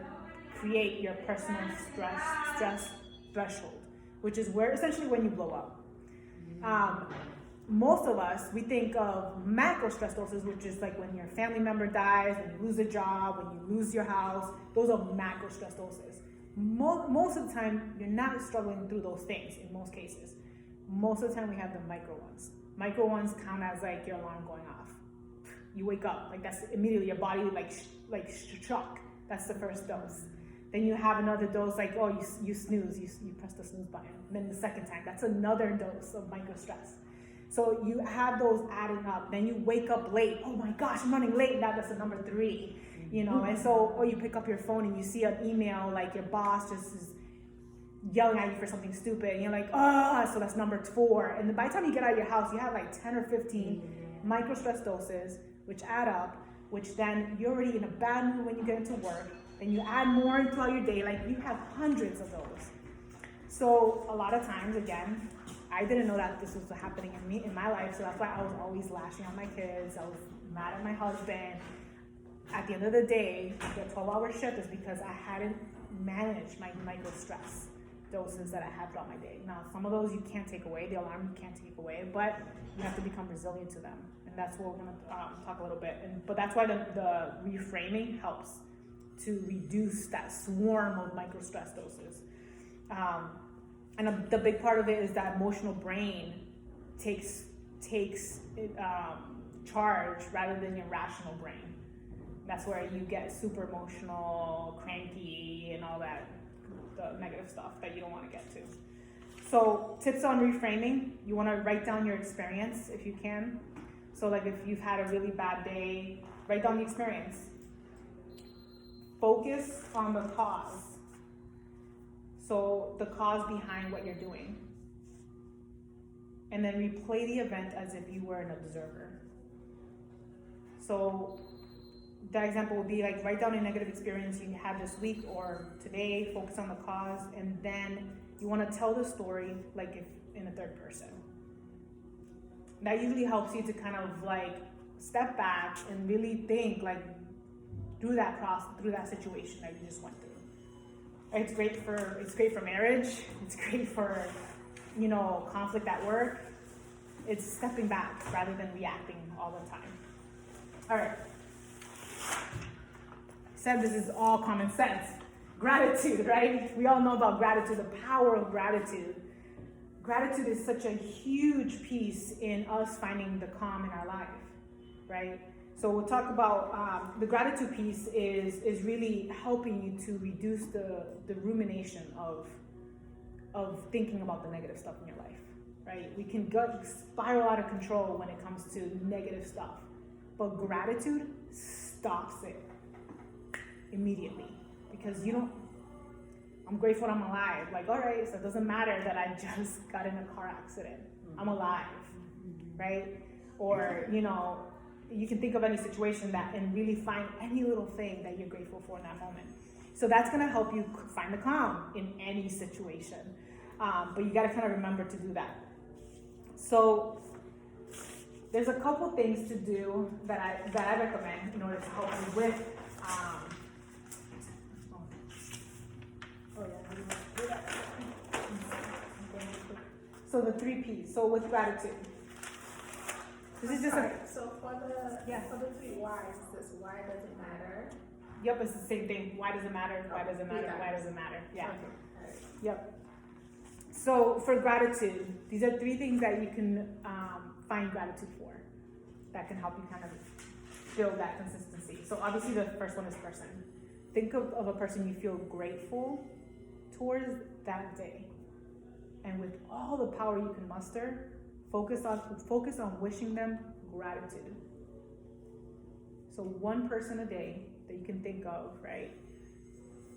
create your personal stress threshold, which is where essentially when you blow up. Most of us, we think of macro stress doses, which is like when your family member dies, when you lose a job, when you lose your house. Those are macro stress doses. Most of the time, you're not struggling through those things in most cases. Most of the time, we have the micro ones. Micro ones count as like your alarm going off. You wake up, like that's immediately your body like shock. That's the first dose. Then you have another dose, like, oh, you snooze, you press the snooze button. And then the second time, that's another dose of micro stress. So you have those adding up. Then you wake up late. Oh my gosh, I'm running late. Now that's the number 3, you know. And so, or you pick up your phone and you see an email like your boss just is yelling at you for something stupid. And you're like, so that's number 4. And then by the time you get out of your house, you have like 10 or 15 micro stress doses, which add up, which then you're already in a bad mood when you get into work. And you add more throughout your day, like you have hundreds of those. So a lot of times, again, I didn't know that this was happening in my life, so that's why I was always lashing at my kids. I was mad at my husband. At the end of the day, the 12-hour shift is because I hadn't managed my micro stress doses that I had throughout my day. Now, some of those you can't take away, the alarm you can't take away, but you have to become resilient to them, and that's what we're gonna talk a little bit. But that's why the reframing helps to reduce that swarm of micro stress doses. And the big part of it is that emotional brain takes charge rather than your rational brain. That's where you get super emotional, cranky, and all that, the negative stuff that you don't want to get to. So tips on reframing: you want to write down your experience if you can. So like if you've had a really bad day, write down the experience. Focus on the cause. So the cause behind what you're doing. And then replay the event as if you were an observer. So that example would be like, write down a negative experience you had this week or today, focus on the cause, and then you want to tell the story like if in a third person. That usually helps you to kind of like step back and really think like through that process, through that situation that you just went through. It's great for marriage. It's great for, you know, conflict at work. It's stepping back rather than reacting all the time. All right. Said this is all common sense. Gratitude, right? We all know about gratitude, the power of gratitude. Gratitude is such a huge piece in us finding the calm in our life, right? So we'll talk about the gratitude piece is really helping you to reduce the rumination of thinking about the negative stuff in your life. right? We can spiral out of control when it comes to negative stuff. But gratitude stops it immediately because I'm grateful I'm alive. Like, all right, so it doesn't matter that I just got in a car accident. I'm alive, right? Or, you can think of any situation and really find any little thing that you're grateful for in that moment. So that's gonna help you find the calm in any situation. But you gotta kind of remember to do that. So there's a couple things to do that I recommend in order to help you with. So the 3 P's. So with gratitude. This is just so for the 3 whys, this why does it matter? Yep, it's the same thing. Why does it matter? Why does it matter? Why does it matter? Yeah. Okay. All right. Yep. So for gratitude, these are 3 things that you can find gratitude for that can help you kind of build that consistency. So obviously the first one is person. Think of a person you feel grateful towards that day. And with all the power you can muster, focus on wishing them gratitude. So one person a day that you can think of, right?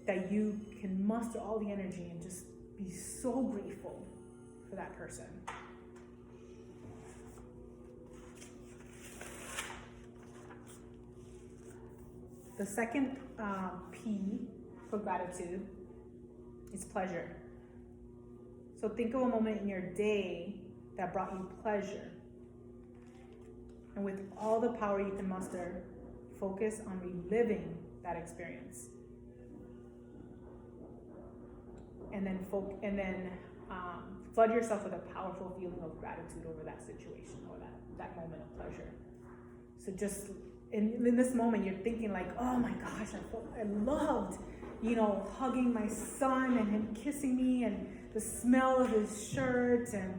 That you can muster all the energy and just be so grateful for that person. The second P for gratitude is pleasure. So think of a moment in your day that brought you pleasure. And with all the power you can muster, focus on reliving that experience. And then flood yourself with a powerful feeling of gratitude over that situation or that moment of pleasure. So just in this moment, you're thinking like, oh my gosh, I loved, hugging my son and him kissing me and the smell of his shirt and,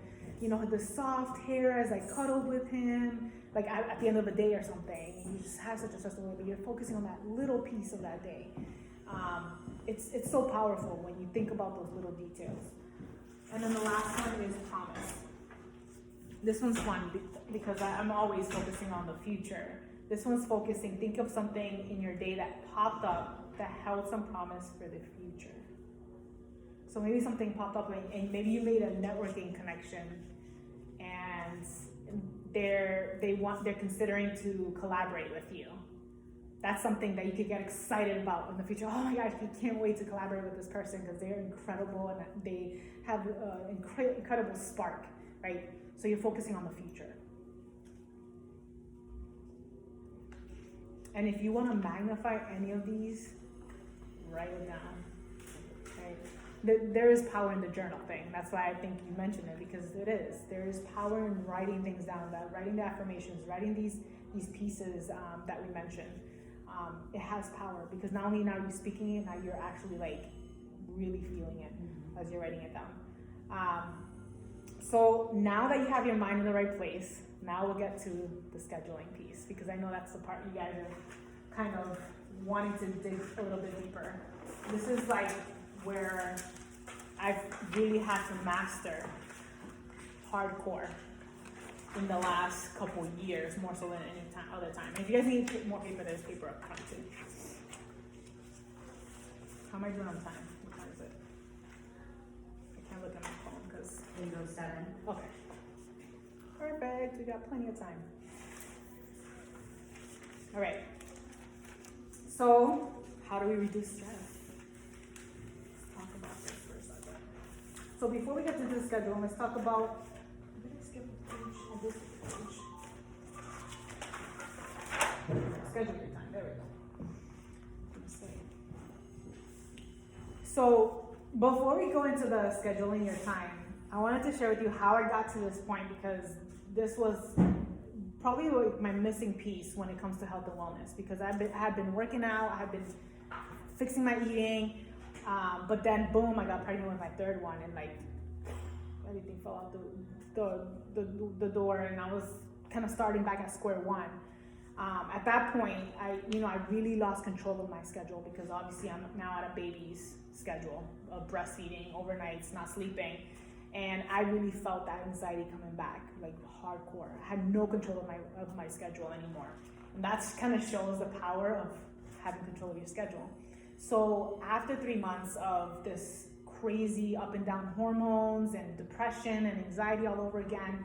the soft hair as I cuddled with him, like at the end of the day or something. And you just have such a stressful day, but you're focusing on that little piece of that day. It's so powerful when you think about those little details. And then the last one is promise. This one's fun because I'm always focusing on the future. This one's think of something in your day that popped up that held some promise for the future. So maybe something popped up and maybe you made a networking connection and they're considering to collaborate with you. That's something that you could get excited about in the future. Oh my gosh, I can't wait to collaborate with this person because they're incredible and they have an incredible spark, right? So you're focusing on the future. And if you want to magnify any of these, write it down, right? There is power in the journal thing. That's why I think you mentioned it, because it is. There is power in writing things down, writing the affirmations, writing these pieces that we mentioned. It has power because not only now you're speaking it, now you're actually like really feeling it as you're writing it down. So now that you have your mind in the right place, now we'll get to the scheduling piece, because I know that's the part you guys are kind of wanting to dig a little bit deeper. This is like where I've really had to master hardcore in the last couple of years, more so than any other time. And if you guys need more paper, there's paper up front too. How am I doing on time? What time is it? I can't look at my phone because... Windows 7. Okay. Perfect, we got plenty of time. All right. So, how do we reduce stress? Let's talk about this for a second. So before we get to the schedule, let's talk about, did I skip a page? I did skip a page. Schedule your time, there we go. Let's see. So before we go into the scheduling your time, I wanted to share with you how I got to this point, because this was probably like my missing piece when it comes to health and wellness, because I had been working out, I had been fixing my eating, but then boom, I got pregnant with my third one, and like everything fell out the door, and I was kind of starting back at square one. At that point, I really lost control of my schedule, because obviously I'm now at a baby's schedule of breastfeeding, overnights, not sleeping. And I really felt that anxiety coming back, like hardcore. I had no control of my schedule anymore. And that kind of shows the power of having control of your schedule. So after 3 months of this crazy up and down hormones and depression and anxiety all over again,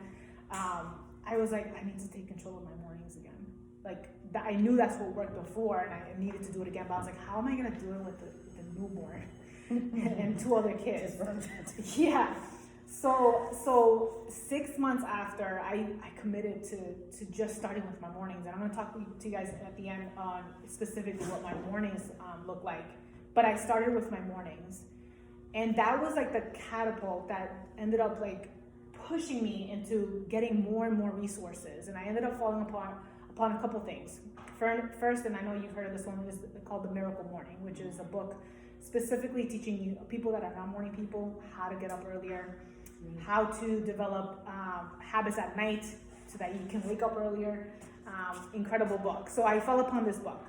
I was like, I need to take control of my mornings again. Like, I knew that's what worked before, and I needed to do it again. But I was like, how am I gonna do it with the newborn and 2 other kids? Yeah. So 6 months after, I committed to just starting with my mornings, and I'm gonna talk to you guys at the end on specifically what my mornings look like. But I started with my mornings, and that was like the catapult that ended up like pushing me into getting more and more resources. And I ended up falling upon a couple things. First, and I know you've heard of this one, is called The Miracle Morning, which is a book specifically teaching you, people that are not morning people, how to get up earlier, how to develop habits at night so that you can wake up earlier. Incredible book. So I fell upon this book.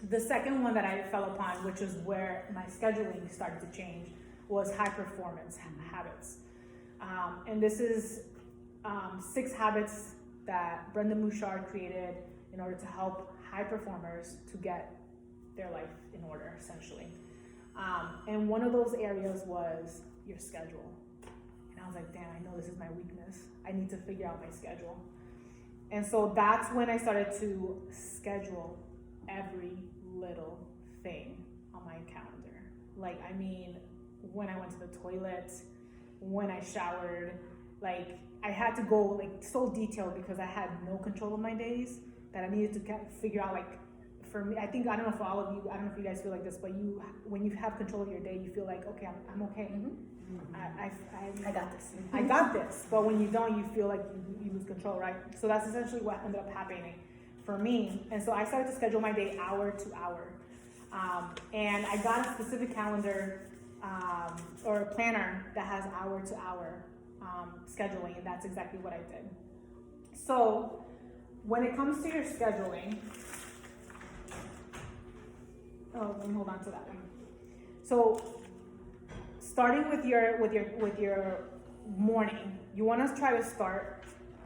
The second one that I fell upon, which is where my scheduling started to change, was High Performance Habits. And this is 6 habits that Brendon Burchard created in order to help high performers to get their life in order, essentially. And one of those areas was your schedule. And I was like, damn, I know this is my weakness. I need to figure out my schedule. And so that's when I started to schedule every little thing on my calendar. Like, I mean, when I went to the toilet, when I showered, like, I had to go like so detailed because I had no control of my days that I needed to kind of figure out, like, for me, I think, I don't know for all of you, I don't know if you guys feel like this, but when you have control of your day, you feel like, okay, I'm okay. I got this. I got this. But when you don't, you feel like you lose control, right? So that's essentially what ended up happening for me. And so I started to schedule my day hour to hour. And I got a specific calendar or a planner that has hour to hour scheduling, and that's exactly what I did. So when it comes to your scheduling, let me hold on to that one. So starting with your morning, you want to try to start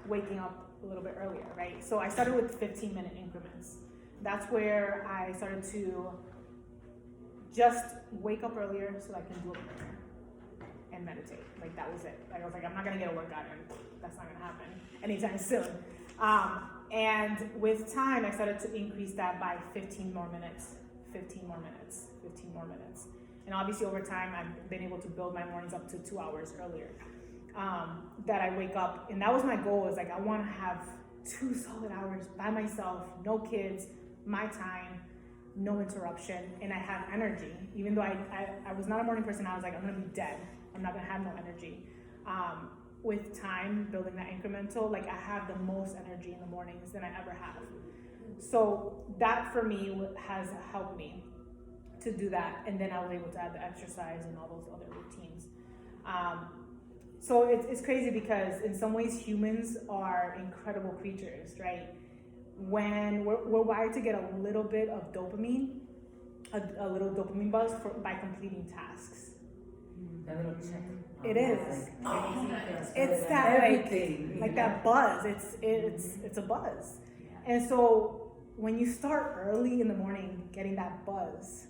waking up a little bit earlier, right? So I started with 15-minute increments. That's where I started to just wake up earlier so I can do a prayer and meditate. Like, that was it. Like, I was like, I'm not gonna get a workout in. That's not gonna happen anytime soon. And with time, I started to increase that by 15 more minutes. And obviously over time, I've been able to build my mornings up to 2 hours earlier that I wake up. And that was my goal, is like, I want to have 2 solid hours by myself, no kids, my time, no interruption, and I have energy. Even though I was not a morning person, I was like, I'm gonna be dead. I'm not gonna have no energy. With time, building that incremental, like, I have the most energy in the mornings than I ever have. So that for me has helped me to do that, and then I was able to add the exercise and all those other routines. So it's crazy because in some ways humans are incredible creatures, right? When we're wired to get a little bit of dopamine, a little dopamine buzz by completing tasks. That little check. It is. It's that like that buzz. It's a buzz. And so when you start early in the morning getting that buzz,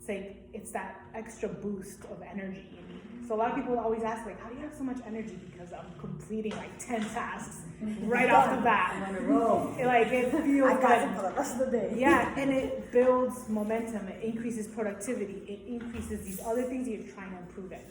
it's that extra boost of energy in you. So a lot of people always ask, like, how do you have so much energy? Because I'm completing like 10 tasks right off the bat. I'm on a roll. Like, it feels I got good. it for the rest of the day. Yeah, and it builds momentum. It increases productivity. It increases these other things you're trying to improve in.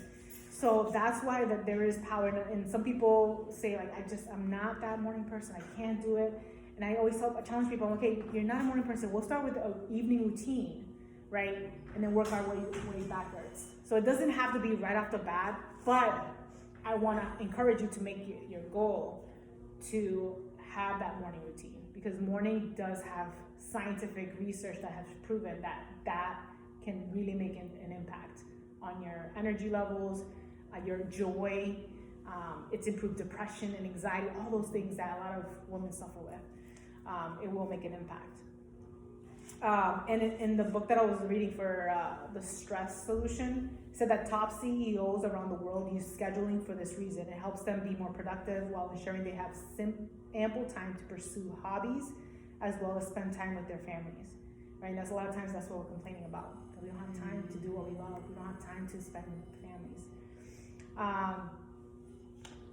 So that's why that there is power. And some people say, like, I'm not that morning person. I can't do it. And I always challenge people, okay, you're not a morning person. We'll start with an evening routine, right? And then work our way backwards. So it doesn't have to be right off the bat, but I want to encourage you to make your goal to have that morning routine, because morning does have scientific research that has proven that can really make an impact on your energy levels, your joy. It's improved depression and anxiety, all those things that a lot of women suffer with. It will make an impact. And in the book that I was reading for the stress solution, it said that top CEOs around the world use scheduling for this reason. It helps them be more productive while ensuring they have ample time to pursue hobbies as well as spend time with their families. Right? That's a lot of times that's what we're complaining about. That we don't have time to do what we love. We don't have time to spend with families.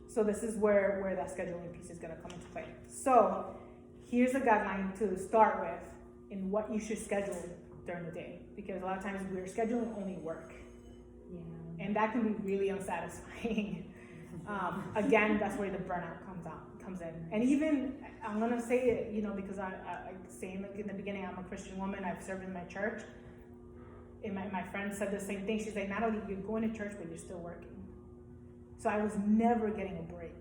So this is where that scheduling piece is going to come into play. So here's a guideline to start with in what you should schedule during the day, because a lot of times we're scheduling only work, and that can be really unsatisfying. Again, that's where the burnout comes in. And even I'm gonna say it, because I say in the beginning, I'm a Christian woman. I've served in my church. And my friend said the same thing. She's like, Natalie, you're going to church, but you're still working. So I was never getting a break.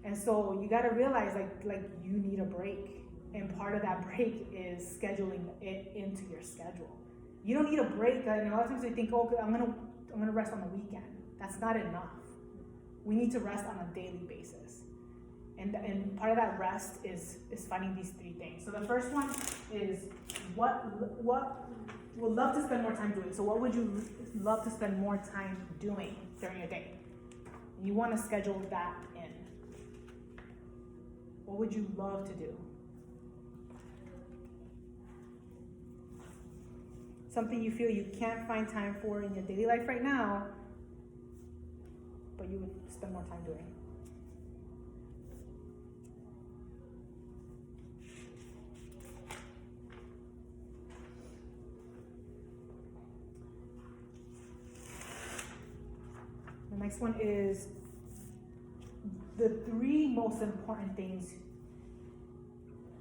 And so you got to realize like you need a break. And part of that break is scheduling it into your schedule. You don't need a break. And a lot of times we think, okay, I'm gonna rest on the weekend. That's not enough. We need to rest on a daily basis. And part of that rest is finding these three things. So the first one is what would love to spend more time doing. So what would you love to spend more time doing during your day? You want to schedule that in. What would you love to do? Something you feel you can't find time for in your daily life right now, but you would spend more time doing. The next one is the three most important things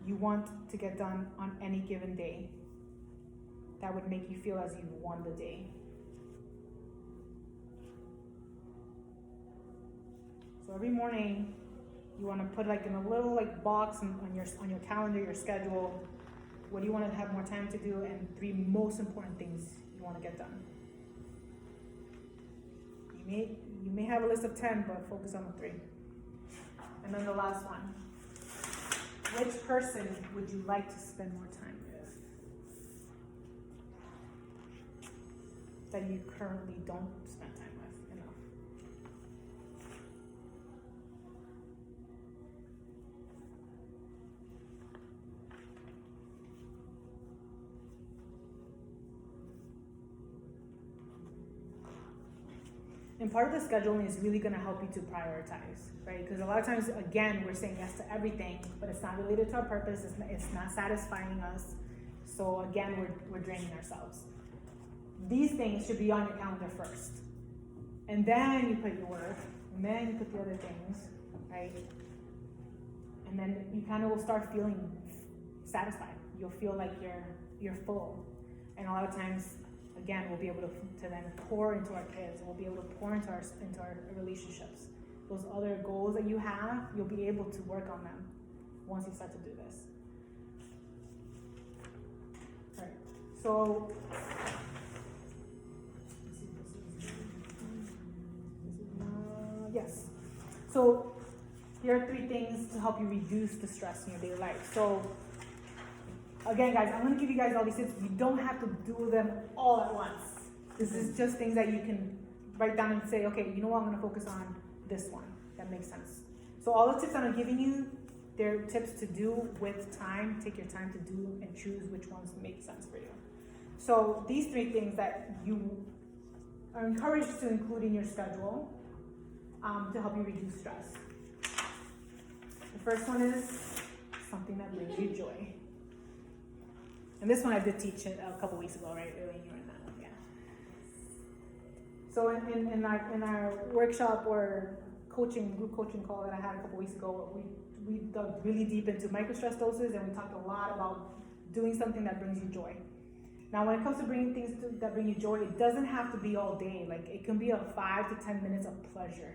you want to get done on any given day that would make you feel as you won the day. So every morning you want to put in a little box on your calendar, your schedule, what do you want to have more time to do, and three most important things you want to get done. You may have a list of 10, but focus on the three. And then the last one. Which person would you like to spend more time with that you currently don't spend time with enough? And part of the scheduling is really going to help you to prioritize, right? Because a lot of times, again, we're saying yes to everything, but it's not related to our purpose. It's not satisfying us. So again, we're draining ourselves. These things should be on your calendar first. And then you put your work, and then you put the other things, right? And then you kind of will start feeling satisfied. You'll feel like you're full. And a lot of times, again, we'll be able to then pour into our kids. We'll be able to pour into our relationships. Those other goals that you have, you'll be able to work on them once you start to do this. All right. So, yes. So here are three things to help you reduce the stress in your daily life. So again, guys, I'm going to give you guys all these tips. You don't have to do them all at once. This is just things that you can write down and say, okay, you know what, I'm going to focus on this one. That makes sense. So all the tips that I'm giving you, they're tips to do with time. Take your time to do and choose which ones make sense for you. So these three things that you are encouraged to include in your schedule to help you reduce stress. The first one is something that brings you joy. And this one I did teach it a couple weeks ago, right? Early in that one, yeah. So in our workshop or group coaching call that I had a couple weeks ago, we dug really deep into microstress doses, and we talked a lot about doing something that brings you joy. Now, when it comes to bringing things that bring you joy, it doesn't have to be all day. Like, it can be a 5 to 10 minutes of pleasure.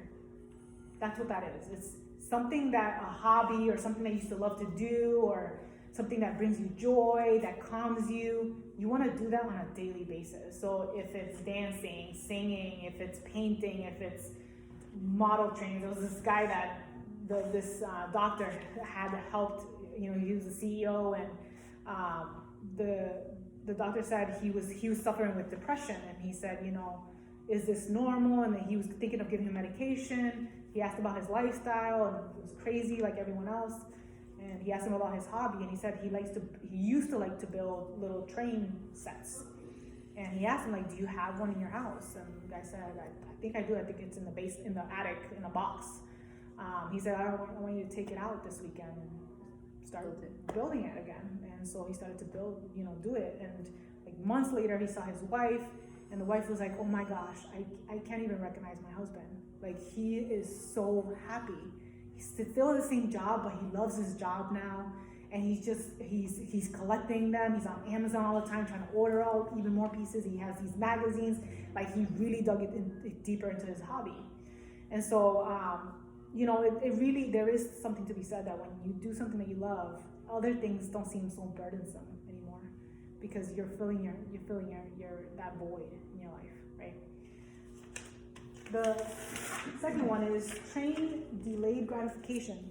That's what that is. It's something a hobby or something that you used to love to do, or something that brings you joy, that calms you. You want to do that on a daily basis. So if it's dancing, singing, if it's painting, if it's model training. There was this guy that this doctor had helped, he was a CEO, and the doctor said he was suffering with depression, and he said, you know, is this normal? And then he was thinking of giving him medication. He asked about his lifestyle, and it was crazy like everyone else. And he asked him about his hobby, and he said he used to like to build little train sets. And he asked him, like, do you have one in your house? And the guy said, I think I do. I think it's in the attic, in a box. He said, I want you to take it out this weekend and start building it again. And so he started to do it. And like months later, he saw his wife, and the wife was like, oh my gosh, I can't even recognize my husband. Like, he is so happy. He's still at the same job, but he loves his job now. And he's collecting them. He's on Amazon all the time, trying to order even more pieces. He has these magazines. Like, he really dug deeper into his hobby. And so, it really, there is something to be said that when you do something that you love, other things don't seem so burdensome anymore, because you're filling your that void in your life, right? The second one is train delayed gratification.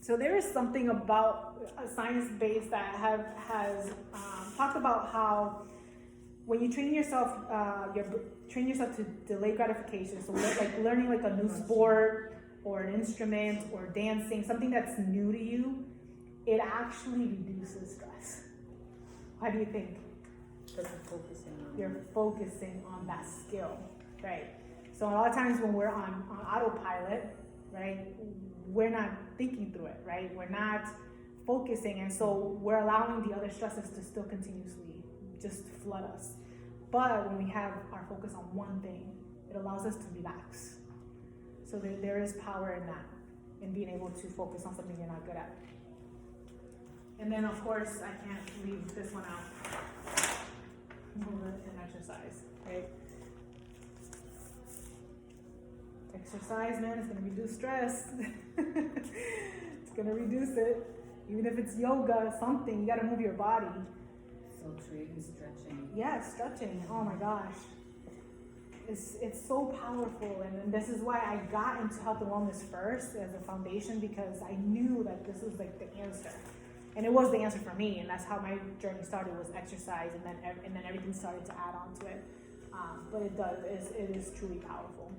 So there is something about science-based that has talked about how when you train yourself to delay gratification. So like learning like a new sport or an instrument or dancing, something that's new to you, it actually reduces stress. How do you think? Because You're focusing on that skill, right? So a lot of times when we're on autopilot, right, we're not thinking through it, right? We're not focusing, and so we're allowing the other stresses to still continuously just flood us. But when we have our focus on one thing, it allows us to relax. So there is power in that, in being able to focus on something you're not good at. And then, of course, I can't leave this one out. Movement and exercise, right? Exercise, man, it's gonna reduce stress. It's gonna reduce it. Even if it's yoga, something, you gotta move your body. So true, even stretching. Yeah, stretching. Oh my gosh. It's so powerful, and this is why I got into health and wellness first as a foundation, because I knew that this was like the answer. And it was the answer for me, and that's how my journey started, was exercise, and then everything started to add on to it. But it is truly powerful.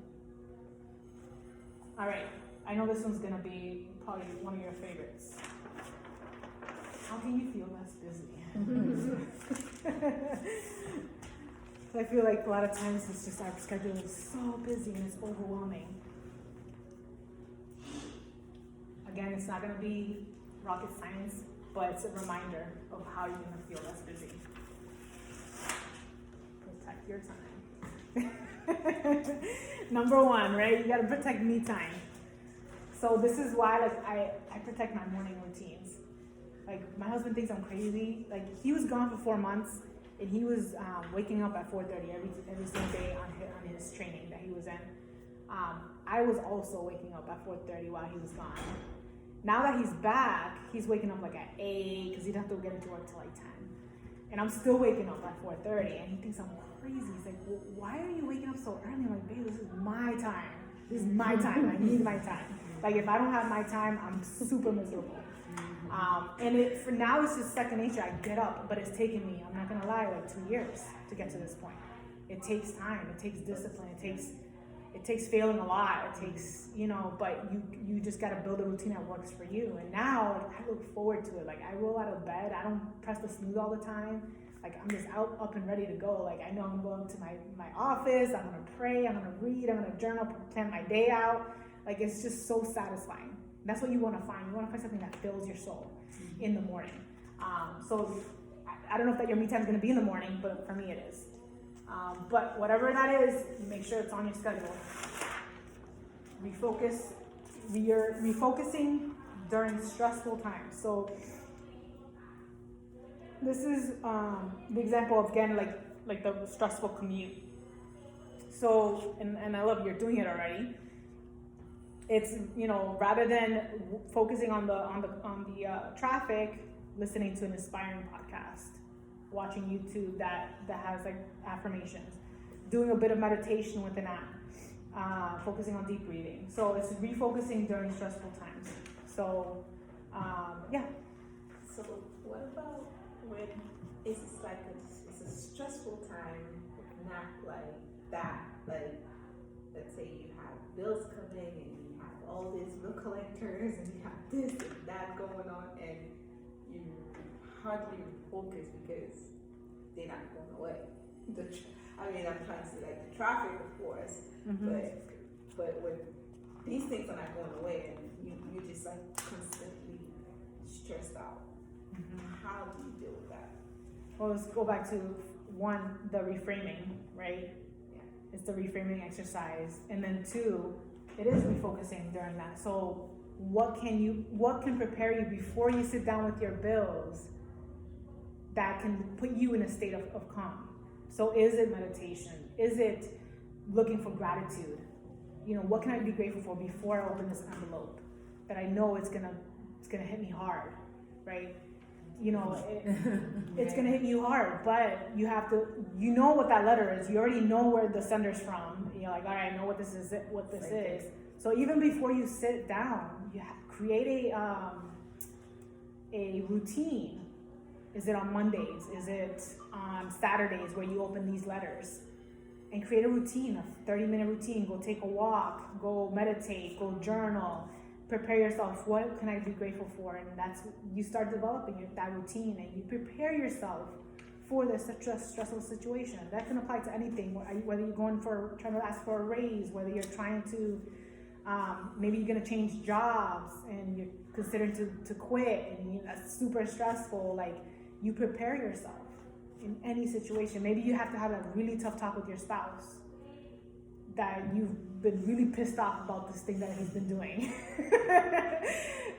All right, I know this one's gonna be probably one of your favorites. How can you feel less busy? I feel like a lot of times it's just our schedule is so busy and it's overwhelming. Again, it's not gonna be rocket science, but it's a reminder of how you're gonna feel less busy. Protect your time. Number one, right? You gotta protect me time. So this is why, like, I protect my morning routines. Like, my husband thinks I'm crazy. Like, he was gone for 4 months, and he was waking up at 4:30 every single day on his training that he was in. I was also waking up at 4:30 while he was gone. Now that he's back, he's waking up like at 8 because he'd have to get into work till like 10. And I'm still waking up at 4:30, and he thinks I'm crazy. He's like, well, why are you waking up so early? I'm like, babe, this is my time. This is my time. I need my time. Like, if I don't have my time, I'm super miserable. And for now, it's just second nature. I get up, but it's taken me, I'm not gonna lie, like 2 years to get to this point. It takes time. It takes discipline. It takes failing a lot. It takes, but you just gotta build a routine that works for you. And now, like, I look forward to it. Like, I roll out of bed. I don't press the snooze all the time. Like, I'm just up and ready to go. Like, I know I'm going to my office. I'm gonna pray. I'm gonna read. I'm gonna journal, plan my day out. Like, it's just so satisfying. That's what you want to find. You want to find something that fills your soul in the morning. So I don't know if that your me time is going to be in the morning, but for me it is. But whatever that is, you make sure it's on your schedule. Refocus. You're refocusing during stressful times. So this is the example of, again, like the stressful commute. So, and I love you're doing it already. It's, rather than focusing on the traffic, listening to an inspiring podcast, watching YouTube that has like affirmations, doing a bit of meditation with an app, focusing on deep breathing. So it's refocusing during stressful times. So, yeah. So what about when it's like it's a stressful time, not like that. Like, let's say you have bills coming and you have all these bill collectors and you have this and that going on, and you hardly focus because they're not going away. I mean, I'm trying to say like the traffic, of course, but when these things are not going away, and you're just like constantly stressed out. How do you deal with that? Well, let's go back to one, the reframing, right? Yeah. It's the reframing exercise. And then two, it is refocusing during that. So what can prepare you before you sit down with your bills that can put you in a state of calm? So is it meditation? Is it looking for gratitude? What can I be grateful for before I open this envelope that I know it's gonna hit me hard, right? It's gonna hit you hard, but you have to, what that letter is. You already know where the sender's from. You're like, all right, I know what this is. So even before you sit down, you create a routine. Is it on Mondays? Is it on Saturdays where you open these letters? And create a routine, a 30-minute routine. Go take a walk, go meditate, go journal. Prepare yourself. What can I be grateful for? And you start developing that routine, and you prepare yourself for this stressful situation. That can apply to anything, whether you're trying to ask for a raise, whether you're trying to, maybe you're going to change jobs and you're considering to quit, and that's super stressful. Like, you prepare yourself in any situation. Maybe you have to have a really tough talk with your spouse, that you've been really pissed off about this thing that he's been doing.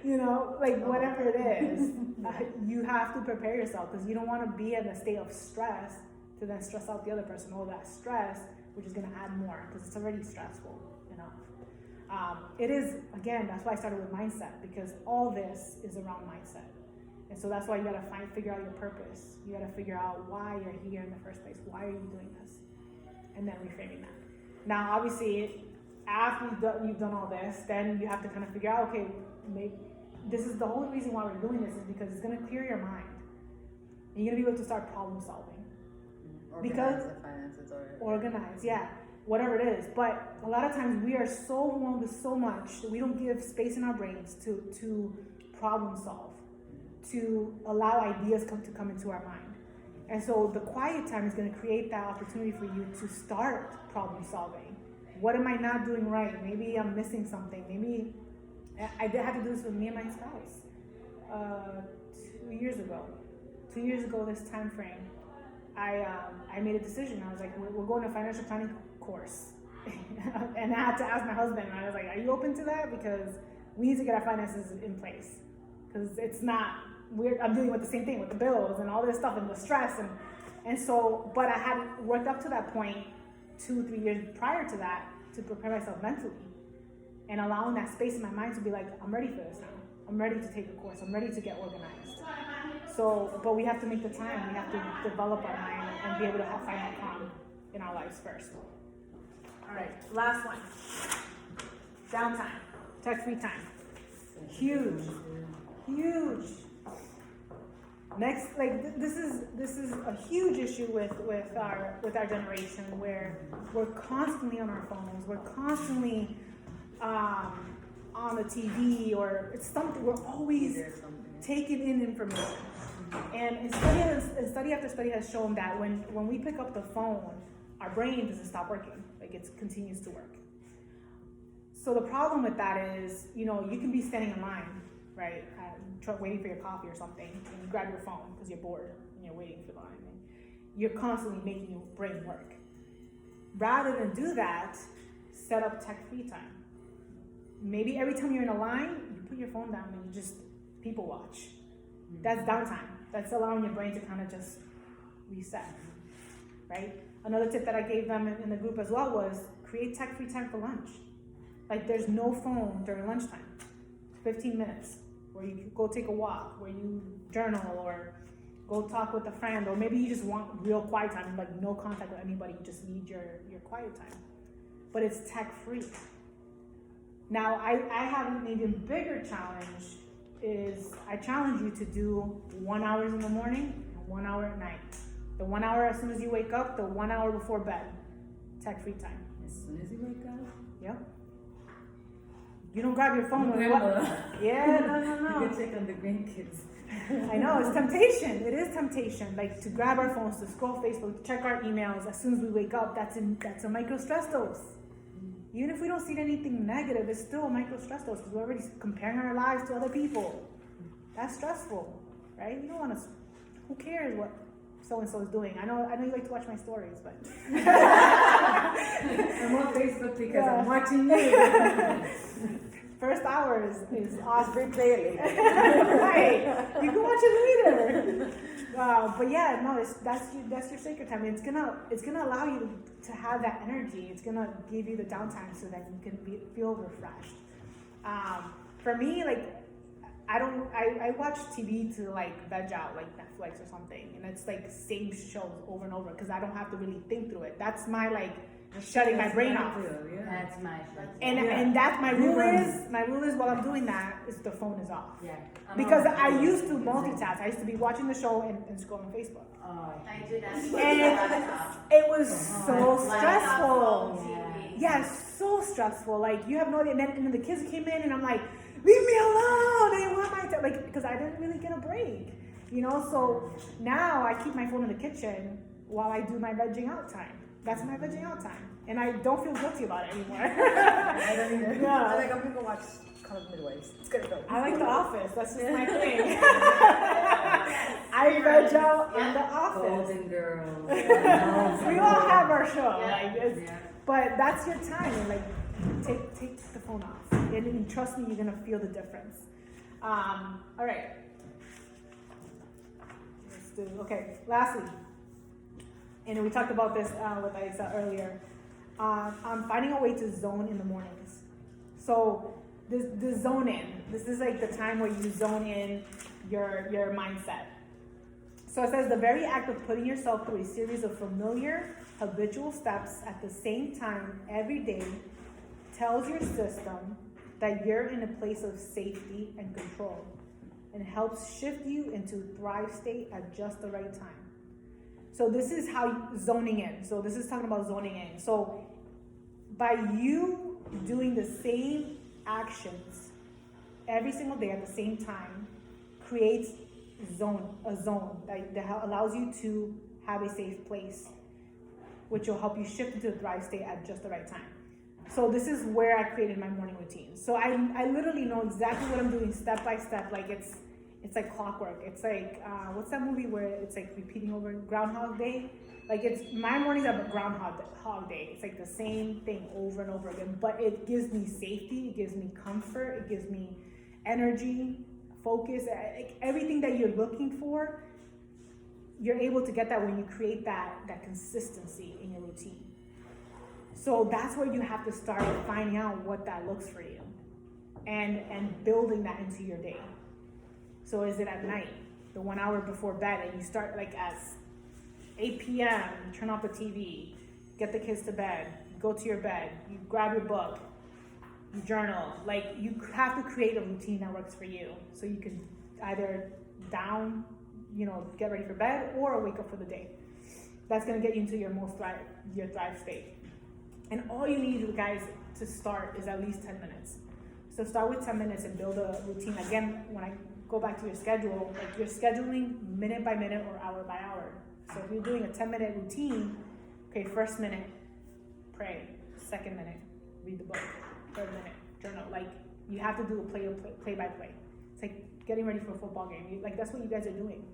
Whatever it is, you have to prepare yourself, because you don't want to be in a state of stress to then stress out the other person, or that stress, which is going to add more, because it's already stressful enough. It is, again, that's why I started with mindset, because all this is around mindset. And so that's why you got to figure out your purpose. You got to figure out why you're here in the first place. Why are you doing this? And then reframing that. Now, obviously, after you've done all this, then you have to kind of figure out, okay, maybe this is the whole reason why we're doing this, is because it's going to clear your mind. And you're going to be able to start problem solving. Organize the finances, organize, yeah, whatever it is. But a lot of times we are so overwhelmed with so much that we don't give space in our brains to problem solve, to allow ideas to come into our mind. And so the quiet time is going to create that opportunity for you to start problem solving. What am I not doing right? Maybe I'm missing something. Maybe I had to do this with me and my spouse 2 years ago. 2 years ago, this time frame, I made a decision. I was like, we're going to a financial planning course. And I had to ask my husband, and I was like, are you open to that? Because we need to get our finances in place. Because it's not, I'm dealing with the same thing with the bills and all this stuff and the stress. And so, but I had worked up to that point 2-3 years prior to that to prepare myself mentally, and allowing that space in my mind to be like, I'm ready for this now. I'm ready to take a course. I'm ready to get organized. So, but we have to make the time. We have to develop our mind and be able to find that calm in our lives first. All right, last one. Downtime, tech-free time. Huge. Next, this is a huge issue with our generation, where we're constantly on our phones. We're constantly on the TV, or it's something. We're always taking in information. And study after study has shown that when we pick up the phone, our brain doesn't stop working. It continues to work. So the problem with that is, you can be standing in line, right, waiting for your coffee or something, and you grab your phone because you're bored and you're waiting for the line. And you're constantly making your brain work. Rather than do that, set up tech-free time. Maybe every time you're in a line, you put your phone down and you just people watch. That's downtime. That's allowing your brain to kind of just reset, right? Another tip that I gave them in the group as well was create tech-free time for lunch. There's no phone during lunchtime. 15 minutes where you can go take a walk, where you journal, or go talk with a friend, or maybe you just want real quiet time, no contact with anybody, you just need your quiet time. But it's tech-free. Now, I have an even bigger challenge, is I challenge you to do 1 hour in the morning, 1 hour at night. The 1 hour as soon as you wake up, the 1 hour before bed. Tech free time. As soon as you wake up. Yep. You don't grab your phone when Remember. Yeah, no. You can check on the grandkids. I know, it's temptation. It is temptation. Like to grab our phones, to scroll Facebook, to check our emails as soon as we wake up. That's a micro stress dose. Even if we don't see anything negative, it's still a micro stress dose because we're already comparing our lives to other people. That's stressful, right? You don't want to. Who cares what so and so is doing? I know you like to watch my stories, but I'm on Facebook because I'm watching you. first hour is awesome. Replay it later. Right. You can watch it later. But yeah, no, that's your sacred time. It's gonna allow you to have that energy. It's gonna give you the downtime so that you can feel refreshed. For me, like I watch TV to like veg out, like Netflix or something, and it's like same shows over and over because I don't have to really think through it. That's my like shutting my brain off. Yeah. That's my shit. And that's my rule is while I'm doing that is the phone is off. Yeah. Because I used to multitask. I used to be watching the show and scrolling Facebook. Oh, I do that. And it was so stressful. yeah. Yes, so stressful. Like you have no idea. And then the kids came in and I'm like, leave me alone. They want my time. Like, because I didn't really get a break. You know, so now I keep my phone in the kitchen while I do my vegging out time. That's my vegging out time. And I don't feel guilty about it anymore. I don't either. Yeah. I'm like, I'm gonna go watch College Midwives. It's gonna go. I like The Office. That's just my thing. I veg out in The Office. Golden Girls. We all have our show. Yeah. Like, but that's your time. And like, take the phone off. And trust me, you're gonna feel the difference. All right. Let's do. Okay. Lastly, and we talked about this with Aisa earlier. Finding a way to zone in the mornings. So the zone in. This is like the time where you zone in your mindset. So it says the very act of putting yourself through a series of familiar, habitual steps at the same time every day tells your system that you're in a place of safety and control and helps shift you into thrive state at just the right time. So this is how zoning in. So this is talking about zoning in. So by you doing the same actions every single day at the same time creates a zone that allows you to have a safe place, which will help you shift into the thrive state at just the right time. So this is where I created my morning routine. So I literally know exactly what I'm doing step by step. Like it's like clockwork. It's like what's that movie where it's like repeating over Groundhog Day? Like my mornings are Groundhog Day. It's like the same thing over and over again, but it gives me safety, it gives me comfort, it gives me energy, focus, everything that you're looking for. You're able to get that when you create that consistency in your routine. So that's where you have to start finding out what that looks for you and building that into your day. So is it at night, the 1 hour before bed, and you start like at 8 p.m., you turn off the TV, get the kids to bed, you go to your bed, you grab your book, you journal. Like you have to create a routine that works for you. So you can either get ready for bed or wake up for the day. That's gonna get you into your thrive state. And all you need, guys, to start is at least 10 minutes. So start with 10 minutes and build a routine. Again, when I go back to your schedule, like you're scheduling minute by minute or hour by hour. So if you're doing a 10-minute routine, okay, first minute, pray. Second minute, read the book. Third minute, journal. Like you have to do a play by play. It's like getting ready for a football game. That's what you guys are doing.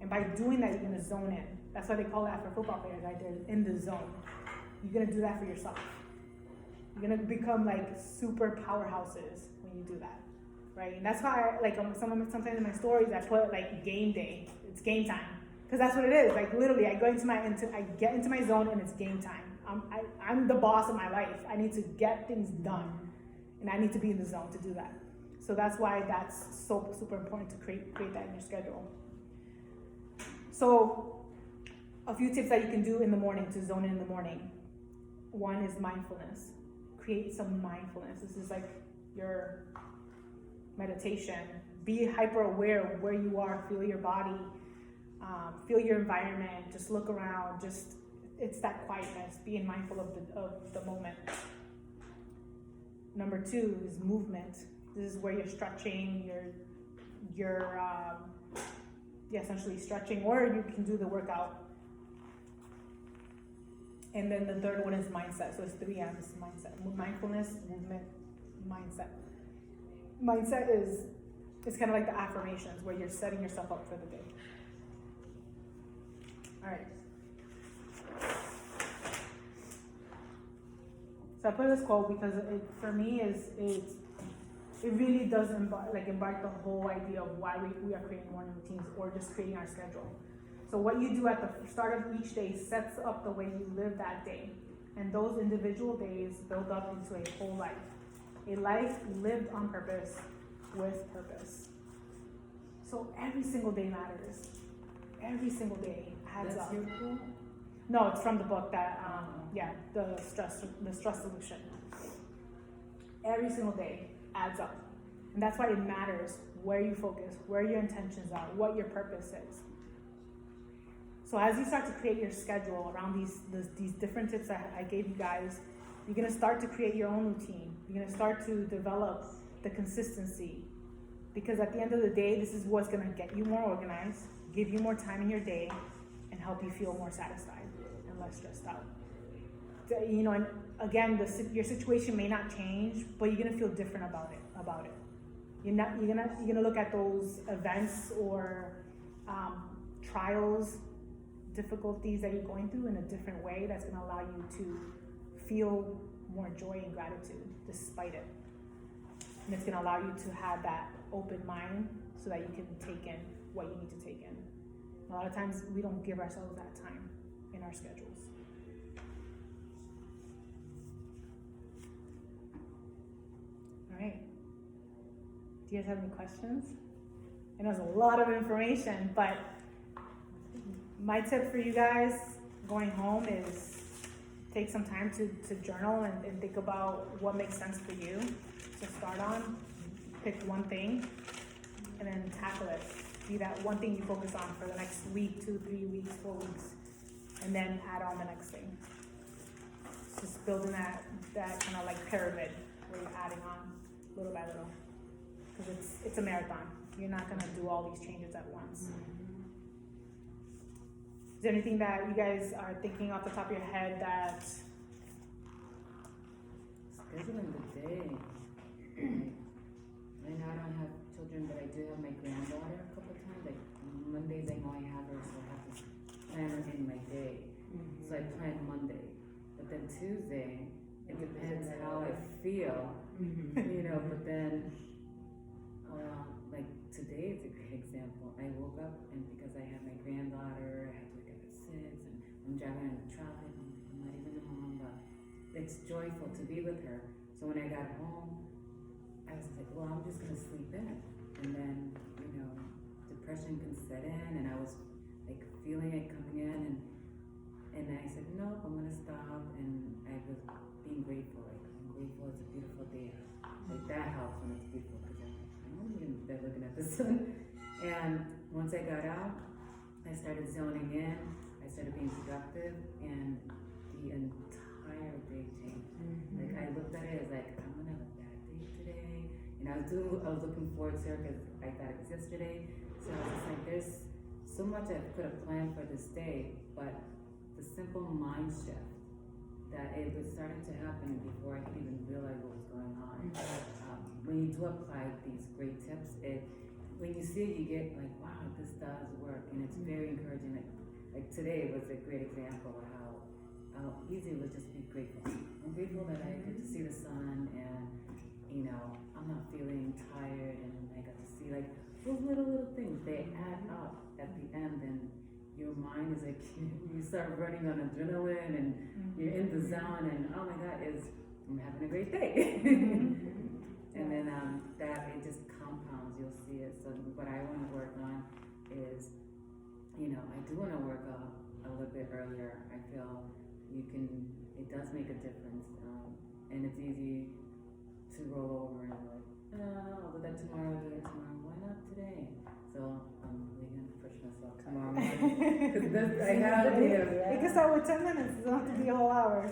And by doing that, you're gonna zone in. That's why they call that for football players, right? They're in the zone. You're gonna do that for yourself. You're gonna become like super powerhouses when you do that, right? And that's why, sometimes in my stories, I put like game day. It's game time, because that's what it is. Like literally, I get into my zone and it's game time. I'm the boss of my life. I need to get things done, and I need to be in the zone to do that. So that's why that's so super important to create that in your schedule. So a few tips that you can do in the morning to zone in the morning. One is mindfulness. Create some mindfulness. This is like your meditation. Be hyper aware of where you are. Feel your body. feel your environment, just look around, it's that quietness, being mindful of the moment. Number 2 is movement. This is where you're stretching, you're essentially stretching, or you can do the workout. And then the third one is mindset. So it's 3 M's: mindset, mindfulness, movement, mindset. Mindset is kind of like the affirmations where you're setting yourself up for the day. All right. So I put this quote because it, for me, it really does embark the whole idea of why we are creating morning routines or just creating our schedule. So what you do at the start of each day sets up the way you live that day. And those individual days build up into a whole life. A life lived on purpose with purpose. So every single day matters. Every single day adds That's up. your quote? No, it's from the book that, the stress solution. Every single day adds up. And that's why it matters where you focus, where your intentions are, what your purpose is. So as you start to create your schedule around these different tips that I gave you guys, you're gonna start to create your own routine. You're gonna start to develop the consistency. Because at the end of the day, this is what's gonna get you more organized, give you more time in your day, and help you feel more satisfied and less stressed out. You know, and again, your situation may not change, but you're gonna feel different about it. You're gonna look at those events or trials, difficulties that you're going through in a different way. That's gonna allow you to feel more joy and gratitude despite it. And it's gonna allow you to have that open mind so that you can take in what you need to take in. A lot of times we don't give ourselves that time in our schedules. All right. Do you guys have any questions? I know it's a lot of information, but my tip for you guys going home is take some time to journal and think about what makes sense for you to start on. Pick one thing and then tackle it. Be that one thing you focus on for the next week, 2, 3 weeks, 4 weeks, and then add on the next thing. It's just building that kind of like pyramid where you're adding on little by little. Because it's a marathon. You're not gonna do all these changes at once. Is there anything that you guys are thinking off the top of your head that Scheduling the day. Right now I don't have children, but I do have my granddaughter a couple of times. Like Mondays I know I have her, so I have to plan her in my day. So I plan Monday. But then Tuesday, it depends how I feel, you know, but then, like today is a great example. I woke up and because I have my granddaughter, I have to wake up at 6 and I'm driving in the traffic, I'm not even home, but it's joyful to be with her. So when I got home, I was like, well, I'm just gonna sleep in. And then, you know, depression can set in and I was like feeling it coming in and I said, nope, I'm gonna stop. And I was being grateful, like I'm grateful it's a beautiful day. Like that helps when it's beautiful because I'm only in bed looking at the sun. And once I got out, I started zoning in, I started being productive and the entire day changed. Like I looked at it as like, I'm gonna have a bad day today. And I was looking forward to her because I thought it was yesterday. So I was just like, there's so much I could have planned for this day, but the simple mind shift that it was starting to happen before I could even realize what was going on. When you do apply these great tips, when you see it, you get like, wow, this does work, and it's very encouraging. Like today was a great example of how easy it was just be grateful. I'm grateful that I get to see the sun, and you know, I'm not feeling tired, and I got to see like those little things. They add up at the end, and your mind is like you start running on adrenaline, and you're in the zone, and oh my God, I'm having a great day. And then that it just compounds. You'll see it. So what I want to work on is, you know, I do want to work a little bit earlier. I feel it does make a difference, and it's easy to roll over and be like, I'll do that tomorrow. Why not today? So I'm really gonna push myself about tomorrow morning. 'Cause I gotta be there. It can start with 10 minutes. It doesn't have to be a whole hour.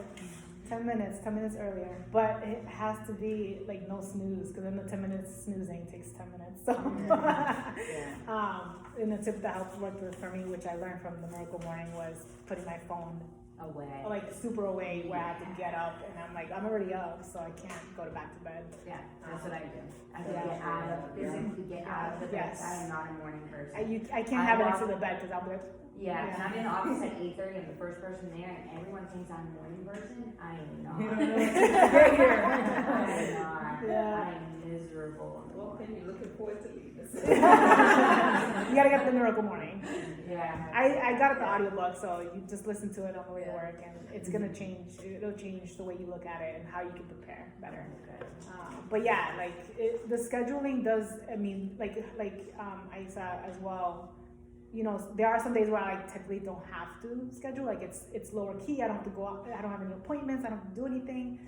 10 minutes earlier. But it has to be like no snooze, because then the 10 minutes snoozing takes 10 minutes. So, and the tip that helped work for me, which I learned from the Miracle Morning, was putting my phone Away. like super away, where I have to get up, and I'm like, I'm already up, so I can't go back to bed. Yeah, that's what I do. I have to Yeah. get out of, physically get out of the bed. Yes. I am not a morning person. I can't have it next to the bed, because I'll be like, Yeah, and Yeah. I'm in the office at 8:30. I'm the first person there, and everyone thinks I'm a morning person. I am not. You don't know what to get here. I'm not. Yeah. I'm miserable. in the Well, then morning. you're looking forward to leave this. you gotta get the Miracle Morning. Yeah. I got the audiobook, so you just listen to it on the way to work, and it's gonna change. It'll change the way you look at it and how you can prepare better. But yeah, like the scheduling does. I mean, like Isa as well. You know, there are some days where I technically don't have to schedule. Like it's lower key. I don't have to go out. I don't have any appointments. I don't have to do anything,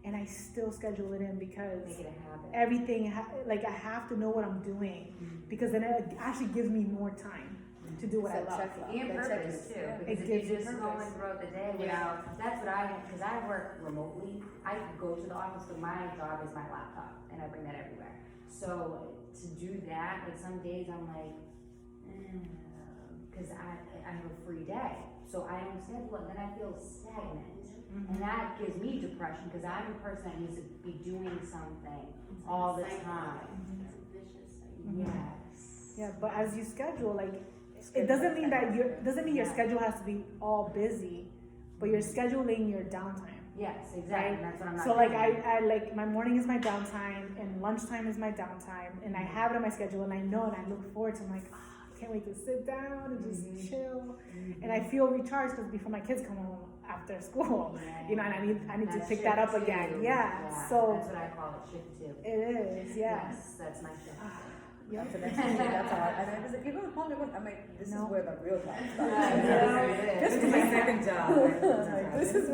and I still schedule it in because Make it a habit. everything. Like I have to know what I'm doing, because then it actually gives me more time to do what I love. And purpose too, It because if gives you you're just purpose. going throughout the day without, that's what because I work remotely. I go to the office, but my job is my laptop, and I bring that everywhere. So to do that, like some days I'm like, because I have a free day, so I don't schedule it, then I feel stagnant. And that gives me depression, because I'm a person that needs to be doing something all the time. Yes. Yeah, but as you schedule, like it doesn't mean that your schedule has to be all busy, but you're scheduling your downtime. Yes, exactly, that's what I'm not So like doing. I like my morning is my downtime and lunchtime is my downtime, and I have it on my schedule, and I know, and I look forward to. I'm like, I can't wait to sit down and just chill, and I feel recharged because before my kids come home after school, you know, and I need to That's pick that up shift again. two. Yeah, so that's what I call it, shift two. it is. Yeah. Yes, that's my shift. Yep. So that's all. And I was like, you're going home, I'm like, this No. is where the real time Yeah, starts. This is my second job. This is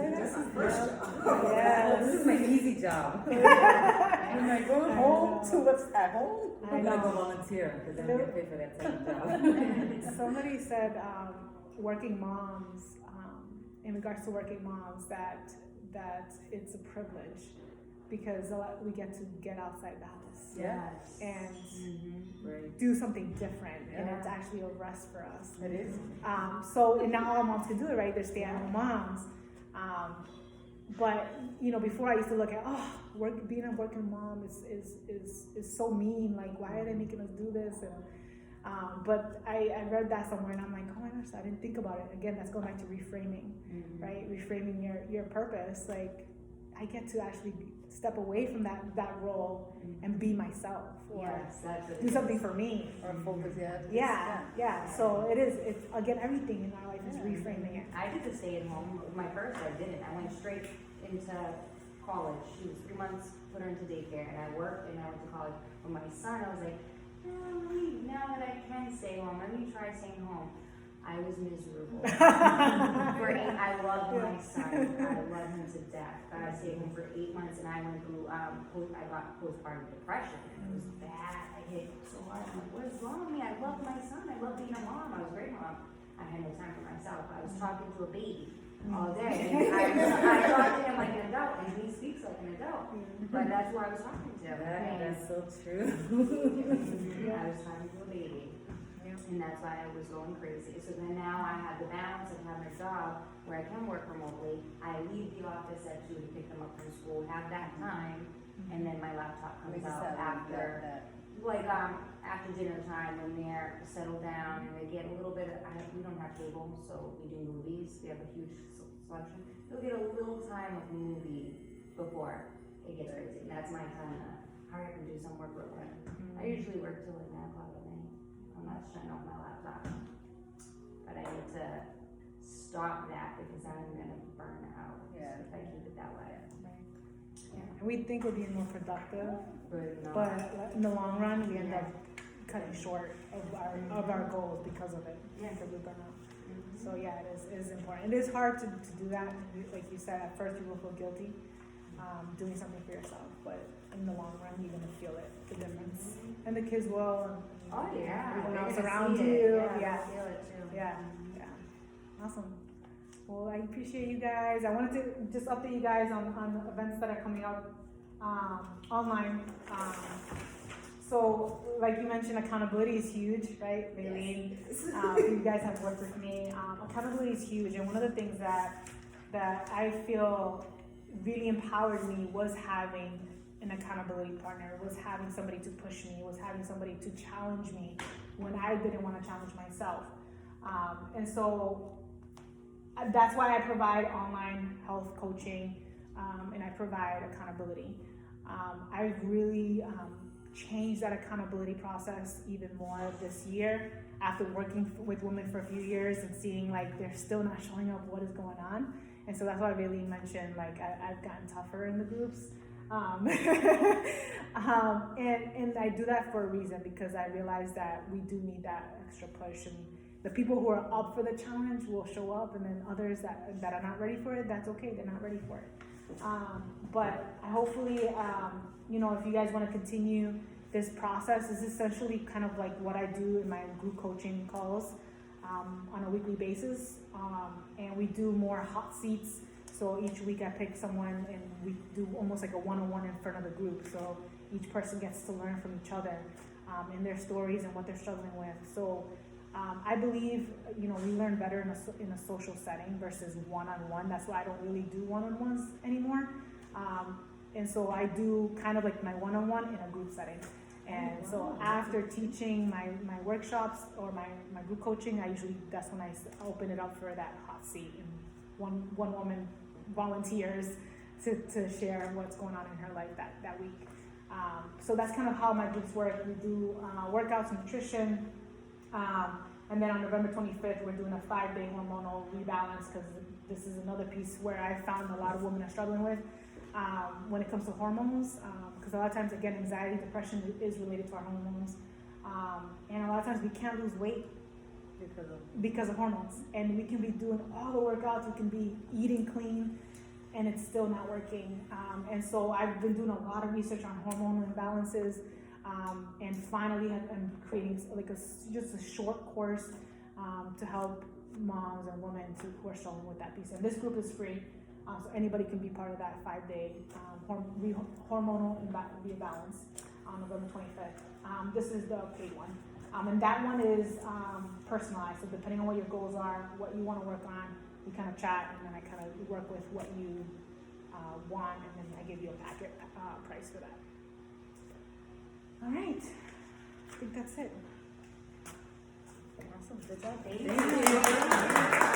This is my easy job. I'm like, going home to what's at home? I I'm gonna go know. volunteer because I'm gonna pay for that second job. Somebody said working moms, in regards to working moms, that it's a privilege because we get outside the house Yes. and Right. do something different, and Yeah. it's actually a rest for us. It is. So and not all moms can do it, right? They're stay-at-home moms. But you know, before I used to look at being a working mom is so mean. Like, why are they making us do this? And but I read that somewhere, and I'm like, oh my gosh, I didn't think about it. Again, that's going back to reframing, right? Reframing your purpose. Like, I get to actually step away from that role and be myself, or Yes, that's what it do is. something for me. Or focus, Yeah. So it's again, everything in my life is reframing it. I did the stay at home. My first, I didn't. I went straight into college. She was 3 months, put her into daycare, and I worked and I went to college. With my son, I was like, now that I can stay home, let me try staying home. I was miserable. I loved my son. I loved him to death. But I stayed home for 8 months, and I went through, I got postpartum depression. And it was bad. I hit so hard. I'm like, what is wrong with me? I love my son. I love being a mom. I was a great mom. I had no time for myself. I was talking to a baby all day. And I talked to him like an adult, and he speaks like an adult. But that's who I was talking to. That's so true. I was talking to a baby. And that's why I was going crazy. So then now I have the balance of having a job where I can work remotely. I leave the office at 2 to pick them up from school, have that time, and then my laptop comes out after, like after dinner time when they're settled down and they get a little bit of, we don't have cable, so we do movies. We have a huge selection. They'll get a little time of movie before it gets crazy. And that's my time to hurry up and do some work real quick. I usually work till like 9 o'clock at night. I'm not shutting off my laptop. But I need to stop that because I'm gonna burn out if I keep it that way. And we think we're being more productive, But no. but in the long run, we end up cutting short of our goals because of it. Because we burn out. So yeah, it is important. It is hard to do that. Like you said, at first you will feel guilty, doing something for yourself, but in the long run, you're gonna feel it, the difference, and the kids will, and Oh, yeah. everyone They're else gonna around see you, it. yeah. They'll feel it too. Yeah, awesome. Well, I appreciate you guys. I wanted to just update you guys on the events that are coming up online. So, like you mentioned, accountability is huge, right, Maylene? You guys have worked with me. Accountability is huge, and one of the things that I feel really empowered me was having an accountability partner, was having somebody to push me, was having somebody to challenge me when I didn't want to challenge myself. And so that's why I provide online health coaching, and I provide accountability. I've really changed that accountability process even more this year after working with women for a few years and seeing like they're still not showing up what is going on. And so that's why I really mentioned like I've gotten tougher in the groups. And I do that for a reason, because I realize that we do need that extra push, and the people who are up for the challenge will show up, and then others that are not ready for it, that's okay, they're not ready for it. But hopefully, you know, if you guys want to continue this process, is essentially kind of like what I do in my group coaching calls on a weekly basis, and we do more hot seats. So each week I pick someone and we do almost like a one-on-one in front of the group. So each person gets to learn from each other and their stories and what they're struggling with. So I believe, you know, we learn better in a social setting versus one-on-one. That's why I don't really do one-on-ones anymore. And so I do kind of like my one-on-one in a group setting. And so after teaching my workshops or my group coaching, that's when I open it up for that hot seat, and one woman volunteers to share what's going on in her life that week. So that's kind of how my groups work. We do workouts, nutrition, and then on November 25th, we're doing a 5-day hormonal rebalance, because this is another piece where I found a lot of women are struggling with when it comes to hormones, because a lot of times, again, anxiety, depression is related to our hormones, and a lot of times we can't lose weight because of hormones, and we can be doing all the workouts, we can be eating clean, and it's still not working. And so I've been doing a lot of research on hormone imbalances, and finally I'm creating like just a short course to help moms and women who are struggling with that piece. And this group is free, so anybody can be part of that 5-day hormonal rebalance on November 25th. This is the paid one. And that one is personalized, so depending on what your goals are, what you want to work on, we kind of chat, and then I kind of work with what you want, and then I give you a packet price for that. All right, I think that's it. Awesome, good job. Thank you.